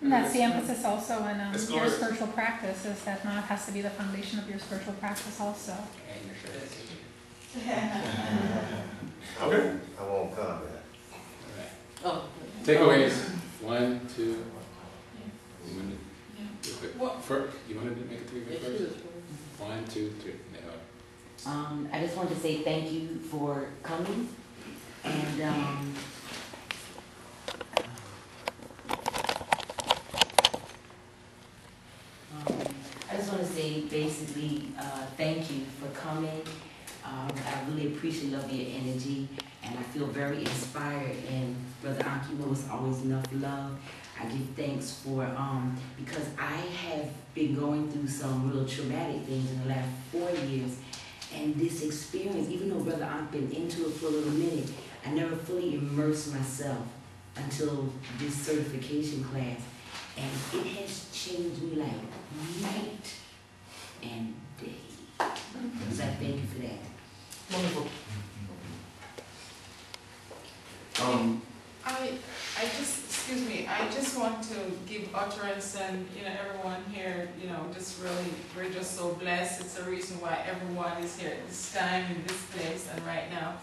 And that's the emphasis also in It's your glorious. spiritual practice, is that Maat has to be the foundation of your spiritual practice also. Okay. I won't comment. Oh. Takeaways. 1, 2. You want to do a quick first? You want to make a takeaway first? 1, 2, 3. No. I just wanted to say thank you for coming, and I just want to say basically thank you for coming. I really appreciate love your energy, and I feel very inspired. And Brother Ankh, you know it's always enough love. I give thanks for because I have been going through some real traumatic things in the last 4 years. And this experience, even though Brother I've been into it for a little minute, I never fully immersed myself until this certification class. And it has changed me like night and day. So I thank you for that. Wonderful. I just, excuse me, I just want to give utterance, and everyone here, just really, we're just so blessed. It's a reason why everyone is here at this time, in this place, and right now.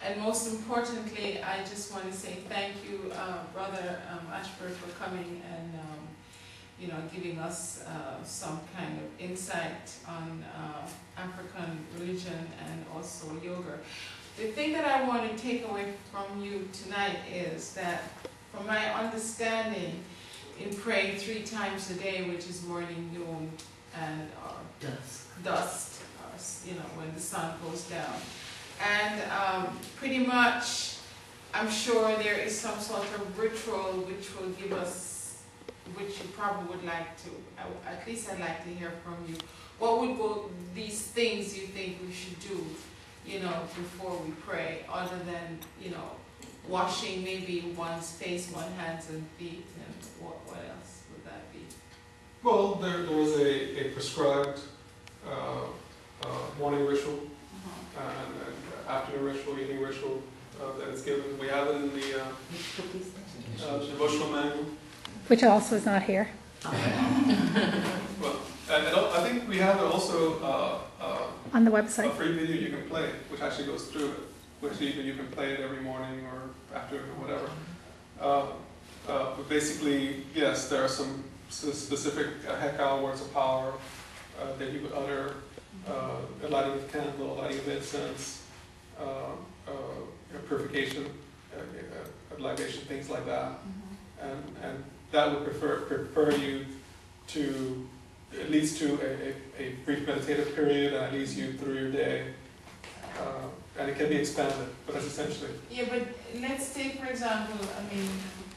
And most importantly, I just want to say thank you, Brother Ashford, for coming and giving us some kind of insight on African religion and also yoga. The thing that I want to take away from you tonight is that, from my understanding, in praying 3 times a day, which is morning, noon, and dusk, when the sun goes down. And pretty much, I'm sure there is some sort of ritual which will give us, which you probably would like to, at least I'd like to hear from you. What would these things you think we should do, before we pray, other than, washing maybe one's face, one's hands and feet, and what else would that be? Well, there is a prescribed morning ritual and afternoon ritual, evening ritual that is given. We have it in the devotional manual. Which also is not here. Well, and I think we have also on the website. A free video you can play, which actually goes through it. Which either you can play it every morning or afternoon or whatever. But basically, yes, there are some specific hekal words of power that you would utter, lighting of candle, lighting of incense, purification, libation, things like that. And that would prepare you to at least to a brief meditative period, and at least you through your day. And it can be expanded, but that's essentially. Yeah, but let's take, for example,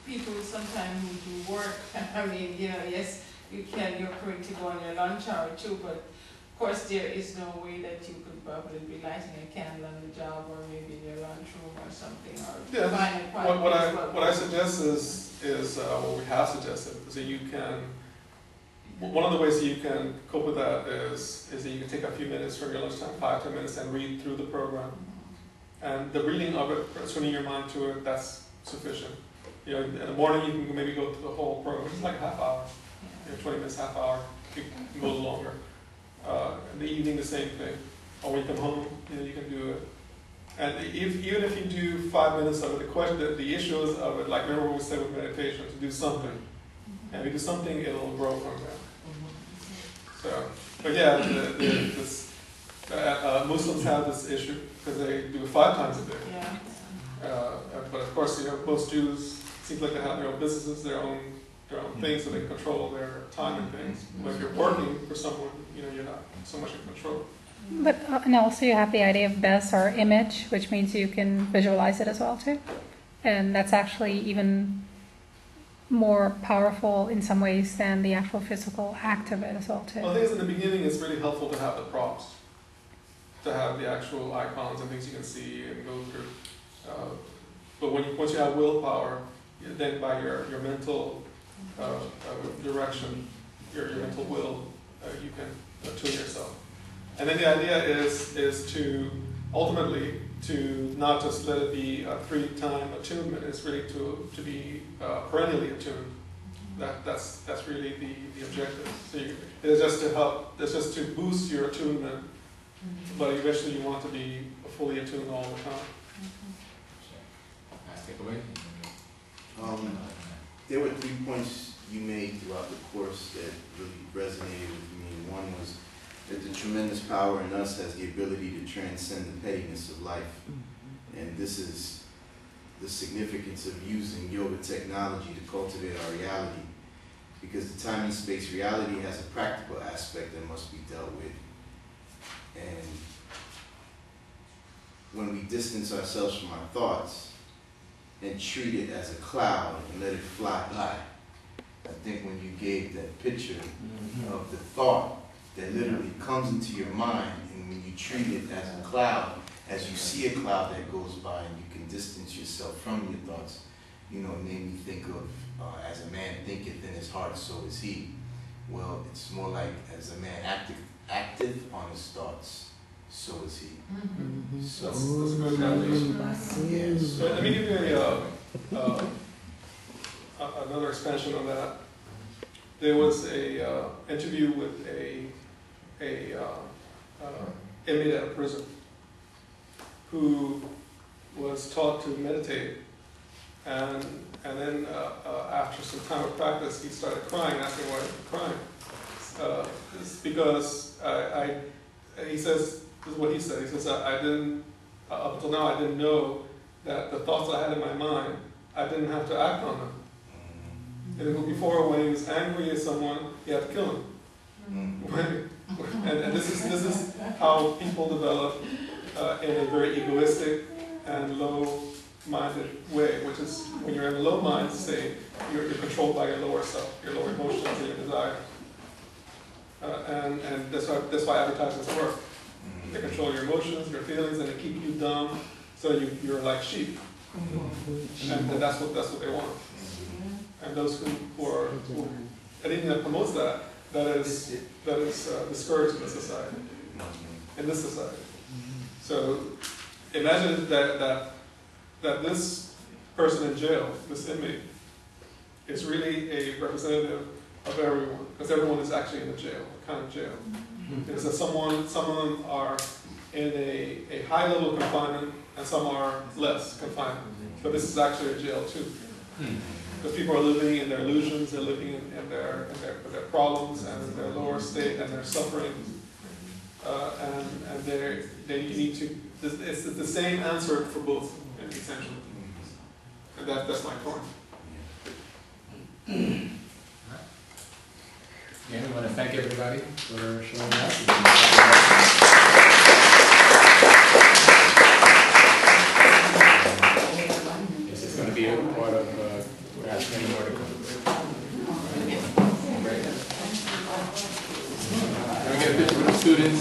people sometimes who do work, yes, you're free to go on your lunch hour too, but of course there is no way that you could probably be lighting a candle on the job, or maybe in your lunchroom or something, or find a quiet place. What I suggest is what we have suggested, is that you can, one of the ways that you can cope with that is that you can take a few minutes from your lunchtime, 5-10 minutes, and read through the program. And the reading of it, tuning your mind to it, that's sufficient. In the morning you can maybe go through the whole program, which is like a half hour, 20 minutes, half hour, you can go a little longer. In the evening, the same thing. Or when you come home, you can do it. And even if you do 5 minutes of it, the issue is of it, like remember what we said with meditation, to do something. And if you do something, it'll grow from there. So, but yeah, Muslims have this issue because they do it 5 times a day. Yeah. But of course, most Jews seem like they have their own businesses, their own things, so they control their time and things. But if you're working for someone, you're not so much in control. But and also you have the idea of bes or image, which means you can visualize it as well too, and that's actually even more powerful in some ways than the actual physical act of it as well too. Well, I think in the beginning it's really helpful to have the props, to have the actual icons and things you can see and go through. But once you have willpower, then by your mental direction, your mental will, you can attune yourself. And then the idea is to ultimately to not just let it be a 3-time attunement. It's really to be perennially attuned. That's really the objective. So it's just to help. It's just to boost your attunement, but eventually you want to be fully attuned all the time. Last takeaway? There were 3 points you made throughout the course that really resonated with me. One was that the tremendous power in us has the ability to transcend the pettiness of life. And this is the significance of using yoga technology to cultivate our reality. Because the time and space reality has a practical aspect that must be dealt with. And when we distance ourselves from our thoughts and treat it as a cloud and let it fly by, I think when you gave that picture of the thought that literally comes into your mind, and when you treat it as a cloud, as you see a cloud that goes by and you can distance yourself from your thoughts, it made me think of as a man thinketh in his heart, so is he. Well, it's more like as a man active on his thoughts, so is he. So That's a good foundation. yes. So let me give you another expansion on that. There was a interview with a inmate at a prison who was taught to meditate, and then after some time of practice, he started crying, asking why he was crying. It's because he says, this is what he said. He says, I didn't up until now I didn't know that the thoughts I had in my mind, I didn't have to act on them. And before, when he was angry at someone, he had to kill him. And this is how people develop in a very egoistic and low-minded way, which is when you're in a low-mind state, you're controlled by your lower self, your lower emotions and your desires. And that's why advertisements work. They control your emotions, your feelings, and they keep you dumb, so you're like sheep. And that's what they want. And those who anything that promotes that is discouraged in the society, in this society. So imagine that this person in jail, this inmate, is really a representative of everyone, because everyone is actually in a jail, a kind of jail. Because some of them are in a high level of confinement, and some are less confinement. But this is actually a jail too. Because people are living in their illusions, they're living in their problems and their lower state and their suffering, and they need to. It's the same answer for both, essentially. And that's my point. Again, we want to thank everybody for showing up. This is going to be a part of perhaps many more to come. Can we get a picture with the students?